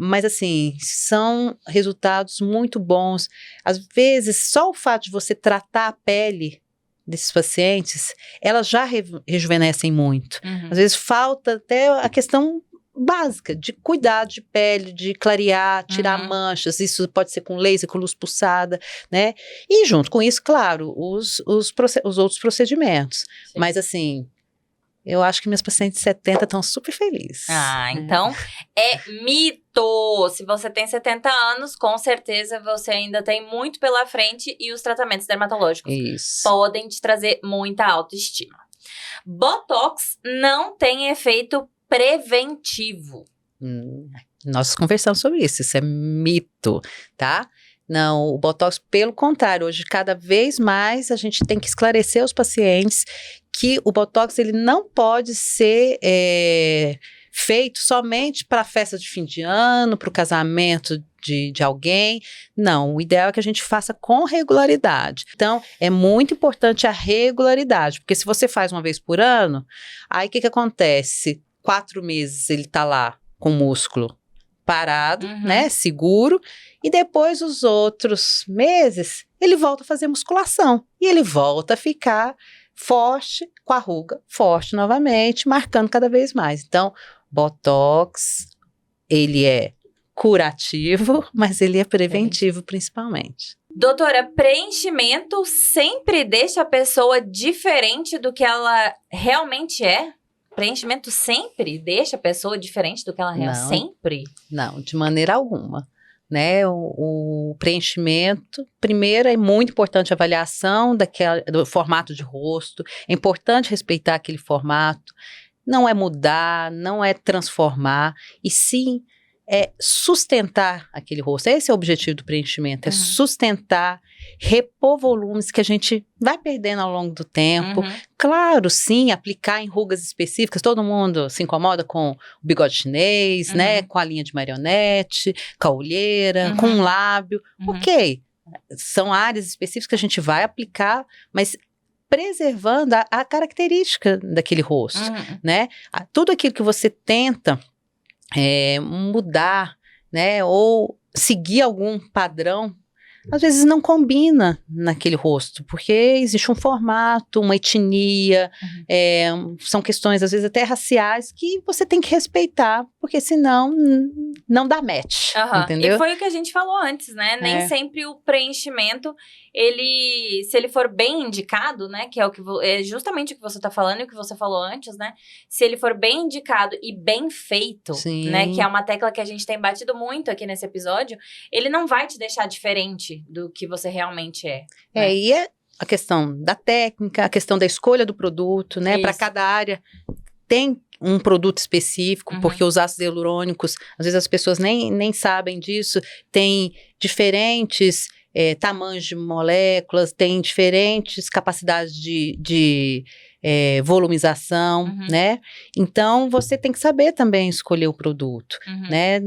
mas assim, são resultados muito bons. Às vezes, só o fato de você tratar a pele desses pacientes, elas já rejuvenescem muito. Às vezes falta até a questão básica, de cuidado de pele, de clarear, tirar manchas. Isso pode ser com laser, com luz pulsada, né? E junto com isso, claro, os outros procedimentos. Mas assim, eu acho que minhas pacientes de 70 estão super felizes. Então é mito. Se você tem 70 anos, com certeza você ainda tem muito pela frente e os tratamentos dermatológicos podem te trazer muita autoestima. Botox não tem efeito preventivo. Nós conversamos sobre isso é mito, tá? Não, o Botox, pelo contrário, hoje cada vez mais a gente tem que esclarecer aos pacientes que o Botox ele não pode ser feito somente para a festa de fim de ano, para o casamento de alguém. Não, o ideal é que a gente faça com regularidade. Então, é muito importante a regularidade, porque se você faz uma vez por ano, aí o que acontece? 4 meses ele tá lá com o músculo parado, né, seguro, e depois os outros meses ele volta a fazer musculação e ele volta a ficar forte, com a ruga forte novamente, marcando cada vez mais. Então, Botox, ele é curativo, mas ele é preventivo principalmente. Doutora, preenchimento sempre deixa a pessoa diferente do que ela realmente é? preenchimento sempre deixa a pessoa diferente do que ela é? Não. Sempre? Não, de maneira alguma. Né, o preenchimento, primeiro é muito importante a avaliação do formato de rosto, é importante respeitar aquele formato, não é mudar, não é transformar, e sim é sustentar aquele rosto. Esse é o objetivo do preenchimento, é sustentar, repor volumes que a gente vai perdendo ao longo do tempo. Claro, sim, aplicar em rugas específicas, todo mundo se incomoda com o bigode chinês, né, com a linha de marionete, com a olheira, com o lábio, ok, são áreas específicas que a gente vai aplicar, mas preservando a característica daquele rosto, né, tudo aquilo que você tenta mudar, né, ou seguir algum padrão, às vezes não combina naquele rosto, porque existe um formato, uma etnia, são questões às vezes até raciais que você tem que respeitar, porque senão não dá match, entendeu? E foi o que a gente falou antes, né? Nem sempre o preenchimento, se ele for bem indicado, né? Que é justamente o que você tá falando e o que você falou antes, né? Se ele for bem indicado e bem feito, né? Que é uma tecla que a gente tem batido muito aqui nesse episódio, ele não vai te deixar diferente do que você realmente é. Né? E é a questão da técnica, a questão da escolha do produto, né? Para cada área tem um produto específico, porque os ácidos hialurônicos, às vezes as pessoas nem sabem disso, tem diferentes tamanhos de moléculas, tem diferentes capacidades de volumização, né? Então, você tem que saber também escolher o produto, né?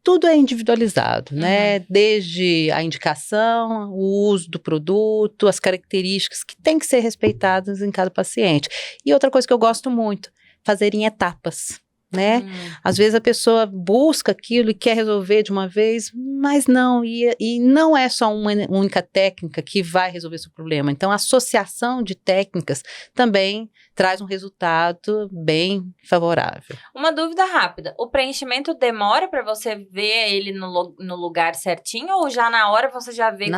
Tudo é individualizado, né? Desde a indicação, o uso do produto, as características que têm que ser respeitadas em cada paciente. E outra coisa que eu gosto muito, fazer em etapas, né? Às vezes a pessoa busca aquilo e quer resolver de uma vez, mas não, e não é só uma única técnica que vai resolver seu problema. Então, a associação de técnicas também traz um resultado bem favorável. Uma dúvida rápida, o preenchimento demora para você ver ele no lugar certinho ou já na hora você já vê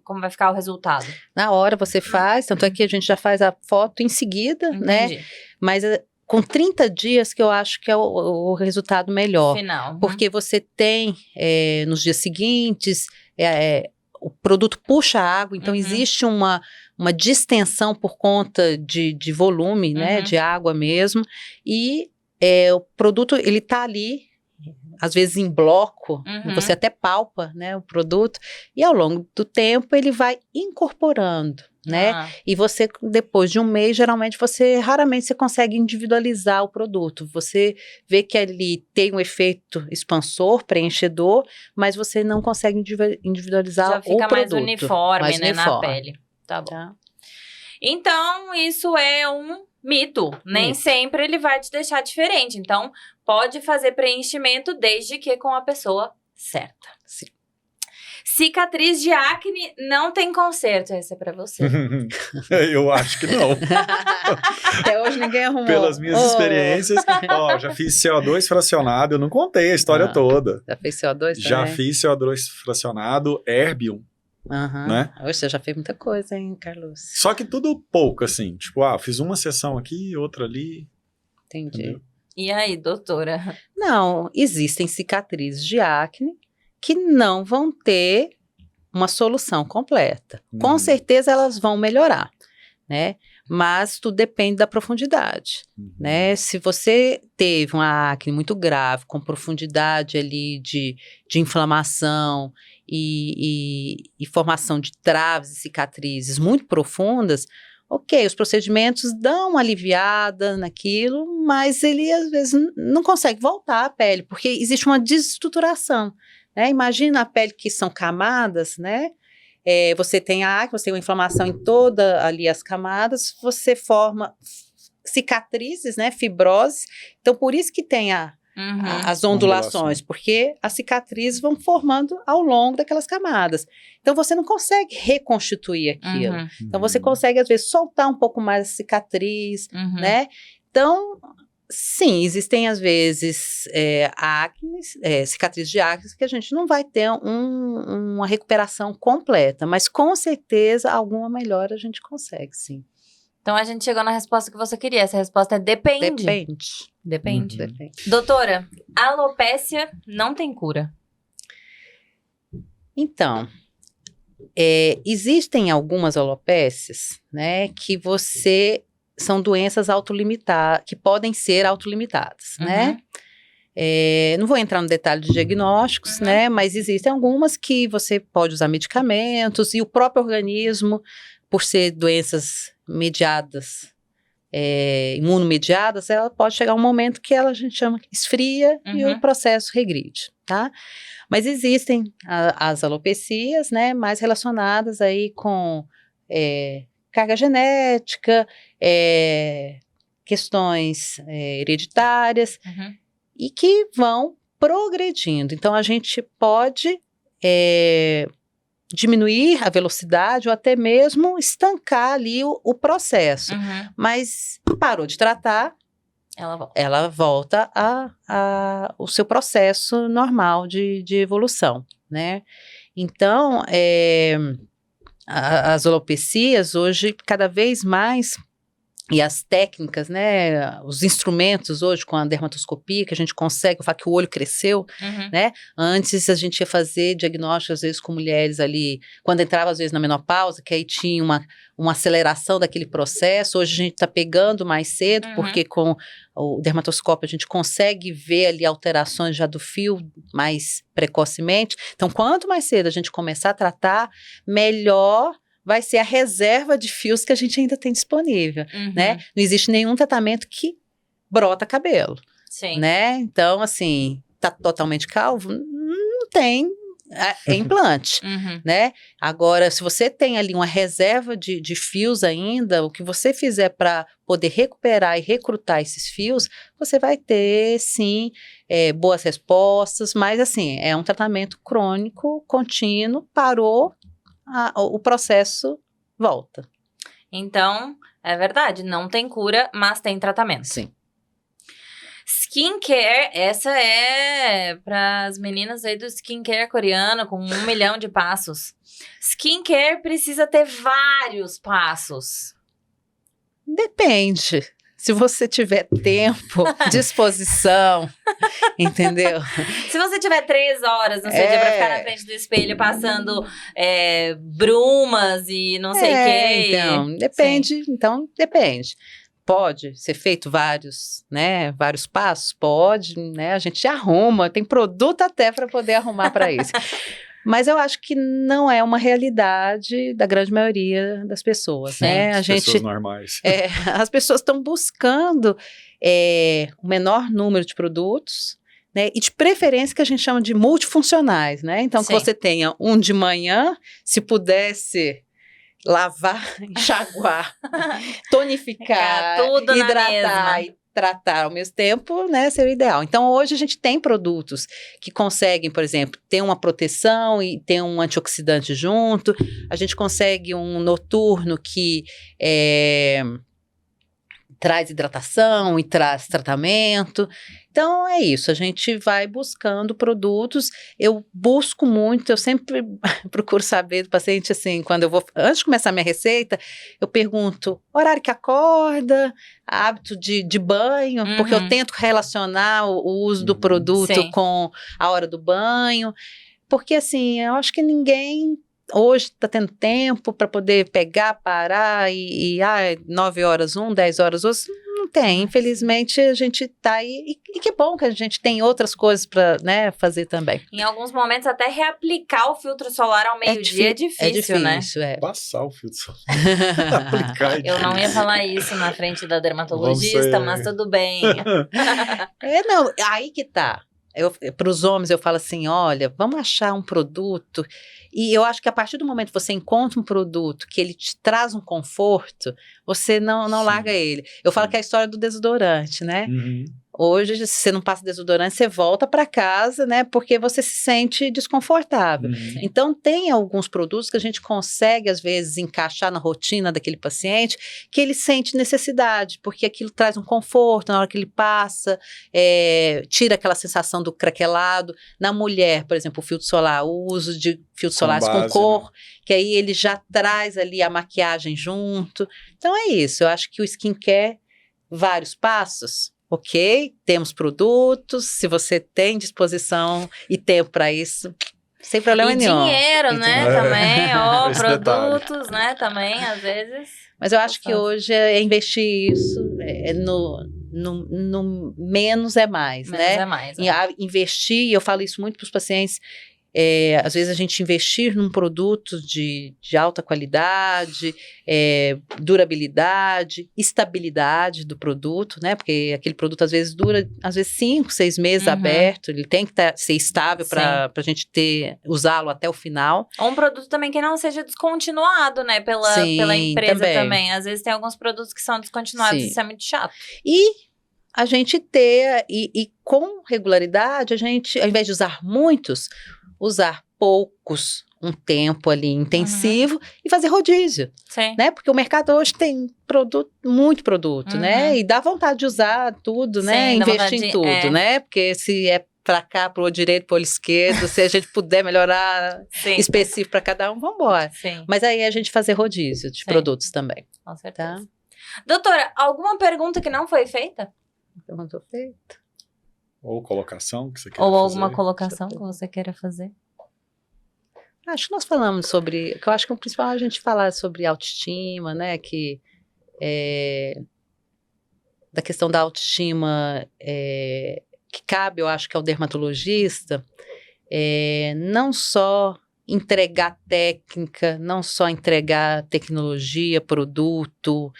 como vai ficar o resultado? Na hora você faz, tanto é que a gente já faz a foto em seguida, né? Mas com 30 dias que eu acho que é o resultado melhor. Final. Porque você tem, nos dias seguintes, o produto puxa água, então existe uma distensão por conta de volume, né, de água mesmo, e o produto, ele tá ali, às vezes em bloco, você até palpa, né, o produto, e ao longo do tempo ele vai incorporando, né, e você, depois de um mês, raramente você consegue individualizar o produto, você vê que ali tem um efeito expansor, preenchedor, mas você não consegue individualizar o produto. Já fica mais uniforme, né, na pele. Tá bom. Então, isso é um mito. Nem sempre ele vai te deixar diferente. Então, pode fazer preenchimento desde que com a pessoa certa. Sim. Cicatriz de acne não tem conserto. Esse é pra você. Eu acho que não. Até hoje ninguém arrumou. Pelas minhas experiências, já fiz CO2 fracionado, eu não contei a história toda. Já fez CO2 também? Já fiz CO2 fracionado, Erbium. Né? Você já fez muita coisa, hein, Carlos? Só que tudo pouco, assim. Tipo, fiz uma sessão aqui, outra ali. Entendi. Entendeu? E aí, doutora? Não, existem cicatrizes de acne que não vão ter uma solução completa. Com certeza elas vão melhorar, né? Mas tudo depende da profundidade, né? Se você teve uma acne muito grave, com profundidade ali de inflamação e formação de traves e cicatrizes muito profundas, ok, os procedimentos dão uma aliviada naquilo, mas ele às vezes não consegue voltar à pele, porque existe uma desestruturação, né? Imagina a pele que são camadas, né? Você tem a acne, você tem uma inflamação em toda ali as camadas, você forma cicatrizes, né? Fibrose. Então, por isso que tem as ondulações, porque as cicatrizes vão formando ao longo daquelas camadas. Então, você não consegue reconstituir aquilo. Então, você consegue, às vezes, soltar um pouco mais a cicatriz, né? Então, sim, existem, às vezes, cicatrizes de acne que a gente não vai ter uma recuperação completa, mas, com certeza, alguma melhora a gente consegue, sim. Então a gente chegou na resposta que você queria. Essa resposta é depende. Depende. Depende. Doutora, alopécia não tem cura. Então, existem algumas alopécias, né, que são doenças autolimitadas, que podem ser autolimitadas, né? Não vou entrar no detalhe de diagnósticos, né, mas existem algumas que você pode usar medicamentos e o próprio organismo, por ser doenças mediadas, imunomediadas, ela pode chegar um momento que a gente chama que esfria e o processo regride, tá? Mas existem as alopecias, né, mais relacionadas aí com carga genética, questões hereditárias, e que vão progredindo. Então, a gente pode diminuir a velocidade ou até mesmo estancar ali o processo. Mas parou de tratar, ela volta ao seu processo normal de evolução, né? Então, as alopecias hoje, cada vez mais, e as técnicas, né, os instrumentos hoje com a dermatoscopia, que a gente consegue, eu falo que o olho cresceu, né, antes a gente ia fazer diagnóstico, às vezes, com mulheres ali, quando entrava, às vezes, na menopausa, que aí tinha uma aceleração daquele processo, hoje a gente está pegando mais cedo, porque com o dermatoscópio a gente consegue ver ali alterações já do fio mais precocemente, então quanto mais cedo a gente começar a tratar, melhor vai ser a reserva de fios que a gente ainda tem disponível, né? Não existe nenhum tratamento que brota cabelo, né? Então, assim, tá totalmente calvo? Não tem implante, né? Agora, se você tem ali uma reserva de fios ainda, o que você fizer para poder recuperar e recrutar esses fios, você vai ter, sim, boas respostas, mas, assim, é um tratamento crônico, contínuo, parou, o processo volta. Então, é verdade, não tem cura, mas tem tratamento. Sim. Skincare, essa é para as meninas aí do skincare coreano com 1 milhão de passos. Skincare precisa ter vários passos. Depende. Se você tiver tempo, disposição, entendeu? Se você tiver 3 horas no seu dia pra ficar na frente do espelho passando brumas e não sei o quê. Então, depende. Sim. Então, depende. Pode ser feito vários passos? Pode, né? A gente arruma, tem produto até para poder arrumar para isso. Mas eu acho que não é uma realidade da grande maioria das pessoas, Sim, né? Pessoas normais. As pessoas estão buscando o menor número de produtos, né? E de preferência que a gente chama de multifuncionais, né? Então, que você tenha um de manhã, se pudesse lavar, enxaguar, tonificar, tudo hidratar e tratar ao mesmo tempo, né, seria o ideal. Então, hoje a gente tem produtos que conseguem, por exemplo, ter uma proteção e ter um antioxidante junto. A gente consegue um noturno que traz hidratação e traz tratamento. Então, é isso, a gente vai buscando produtos, eu busco muito, eu sempre procuro saber do paciente, assim, quando eu vou, antes de começar a minha receita, eu pergunto, horário que acorda, hábito de banho, porque eu tento relacionar o uso do produto com a hora do banho, porque, assim, eu acho que ninguém hoje está tendo tempo para poder pegar, parar 9 horas 10 horas outro. Não tem, infelizmente a gente tá aí, e que bom que a gente tem outras coisas para, né, fazer também. Em alguns momentos até reaplicar o filtro solar ao meio-dia é difícil, né? Passar o filtro solar. Aplicar eu não ia falar isso na frente da dermatologista, mas tudo bem. Não, aí que tá. Para os homens eu falo assim, olha, vamos achar um produto, e eu acho que a partir do momento que você encontra um produto que ele te traz um conforto, você não larga ele. Eu falo que é a história do desodorante, né? Hoje, se você não passa desodorante, você volta para casa, né? Porque você se sente desconfortável. Então, tem alguns produtos que a gente consegue, às vezes, encaixar na rotina daquele paciente, que ele sente necessidade, porque aquilo traz um conforto na hora que ele passa, tira aquela sensação do craquelado. Na mulher, por exemplo, o filtro solar, o uso de filtros solares com cor, né? Que aí ele já traz ali a maquiagem junto. Então, é isso. Eu acho que o skincare, vários passos. Ok, temos produtos, se você tem disposição e tempo para isso, sem problema nenhum. Dinheiro, né, também, produtos, né, também, às vezes. Mas eu acho que hoje é investir isso no menos é mais, né? Menos é mais, Investir, e eu falo isso muito para os pacientes, às vezes a gente investir num produto de alta qualidade, durabilidade, estabilidade do produto, né? Porque aquele produto às vezes dura, 5, 6 meses aberto, ele tem que ser estável para a gente usá-lo até o final. Um produto também que não seja descontinuado, né? Pela empresa também. Às vezes tem alguns produtos que são descontinuados, isso é muito chato. E a gente ter, e com regularidade, a gente, ao invés de usar muitos, usar poucos, um tempo ali intensivo e fazer rodízio, né? Porque o mercado hoje tem muito produto, né? E dá vontade de usar tudo, né? Investir em tudo, né? Porque se é para cá, para o direito, para o esquerdo, se a gente puder melhorar específico para cada um, vamos embora. Mas aí a gente fazer rodízio de produtos também. Com certeza. Tá? Doutora, alguma pergunta que não foi feita? Pergunta feita. Ou colocação que você queira fazer. Ou fazer. alguma colocação que você queira fazer. Acho que nós falamos sobre... Que eu acho que o principal é a gente falar sobre autoestima, né? Que da questão da autoestima que cabe, eu acho que ao dermatologista, não só entregar técnica, não só entregar tecnologia, produto,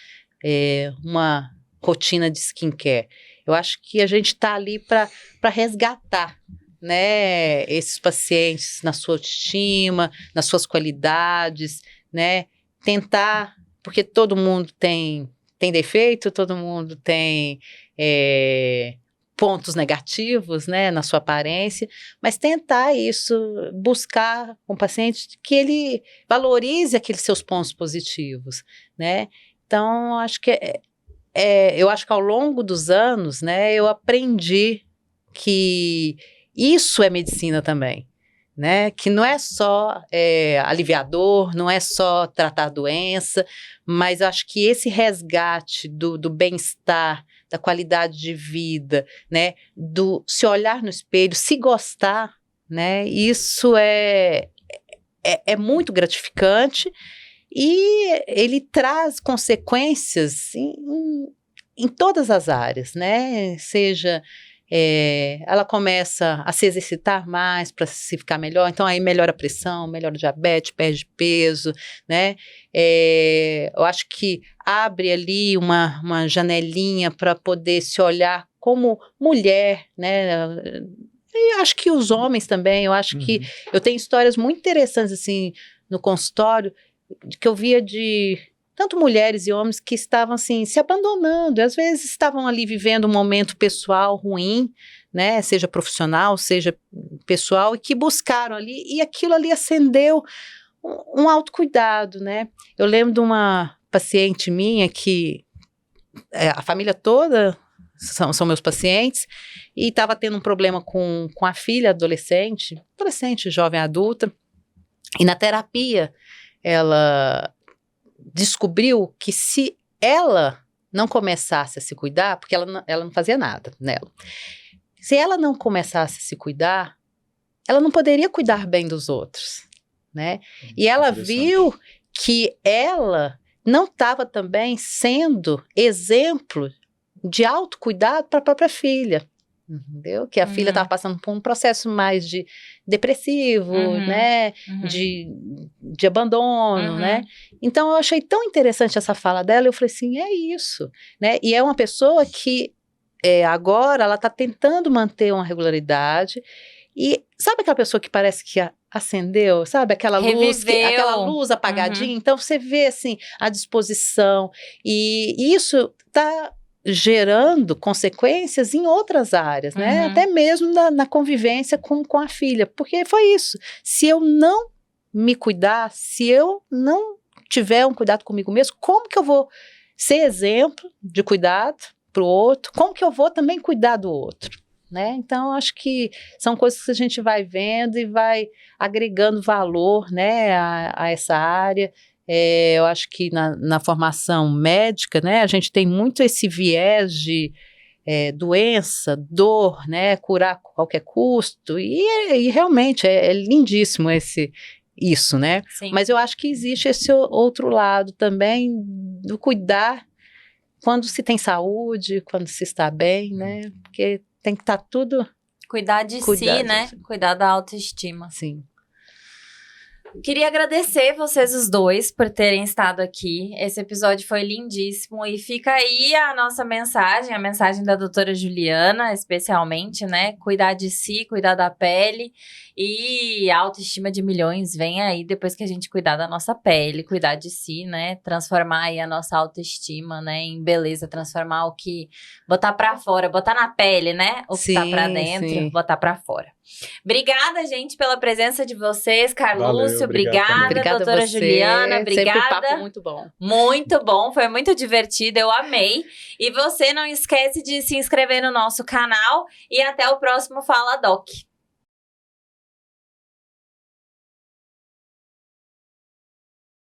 uma rotina de skincare. Eu acho que a gente está ali para resgatar, né, esses pacientes na sua autoestima, nas suas qualidades, né, tentar, porque todo mundo tem defeito, todo mundo tem pontos negativos, né, na sua aparência, mas tentar isso, buscar com o paciente que ele valorize aqueles seus pontos positivos, né. Então, acho que eu acho que ao longo dos anos, né, eu aprendi que isso é medicina também, né, que não é só aliviador, não é só tratar a doença, mas eu acho que esse resgate do bem-estar, da qualidade de vida, né, do se olhar no espelho, se gostar, né, isso é muito gratificante. E ele traz consequências em todas as áreas, né? Seja, ela começa a se exercitar mais para se ficar melhor, então aí melhora a pressão, melhora o diabetes, perde peso, né? Eu acho que abre ali uma janelinha para poder se olhar como mulher, né? E acho que os homens também, eu acho que eu tenho histórias muito interessantes assim no consultório, que eu via de tanto mulheres e homens que estavam assim, se abandonando, às vezes estavam ali vivendo um momento pessoal ruim, né, seja profissional, seja pessoal, e que buscaram ali, e aquilo ali acendeu um autocuidado, né. Eu lembro de uma paciente minha que a família toda são meus pacientes, e estava tendo um problema com a filha adolescente, jovem adulta, e na terapia ela descobriu que se ela não começasse a se cuidar, porque ela não fazia nada nela, se ela não começasse a se cuidar, ela não poderia cuidar bem dos outros, né? E ela viu que ela não estava também sendo exemplo de autocuidado para a própria filha. Entendeu? Que a filha estava passando por um processo mais de depressivo, né? De abandono, né? Então, eu achei tão interessante essa fala dela, eu falei assim, é isso, né? E é uma pessoa que agora ela está tentando manter uma regularidade e sabe aquela pessoa que parece que acendeu, sabe? Aquela luz apagadinha. Então, você vê, assim, a disposição e isso está gerando consequências em outras áreas, né? Até mesmo na convivência com a filha, porque foi isso. Se eu não me cuidar, se eu não tiver um cuidado comigo mesmo, como que eu vou ser exemplo de cuidado para o outro? Como que eu vou também cuidar do outro? Né? Então, acho que são coisas que a gente vai vendo e vai agregando valor, né, a essa área. Eu acho que na formação médica, né, a gente tem muito esse viés de doença, dor, né, curar a qualquer custo, e realmente é lindíssimo isso, né? Sim. Mas eu acho que existe esse outro lado também do cuidar quando se tem saúde, quando se está bem, né? Porque tem que estar tudo... Cuidar de si, né? Cuidar da autoestima. Sim. Queria agradecer vocês os dois por terem estado aqui. Esse episódio foi lindíssimo e fica aí a nossa mensagem, a mensagem da doutora Juliana, especialmente, né? Cuidar de si, cuidar da pele e a autoestima de milhões vem aí depois que a gente cuidar da nossa pele, cuidar de si, né? Transformar aí a nossa autoestima, né? Em beleza, transformar o que... botar pra fora, botar na pele, né? O que tá pra dentro, botar pra fora. Obrigada, gente, pela presença de vocês, Carlúcio. Obrigada, doutora Juliana. Obrigada. Sempre um papo muito bom. Muito bom, foi muito divertido, eu amei. E você não esquece de se inscrever no nosso canal e até o próximo Fala Doc.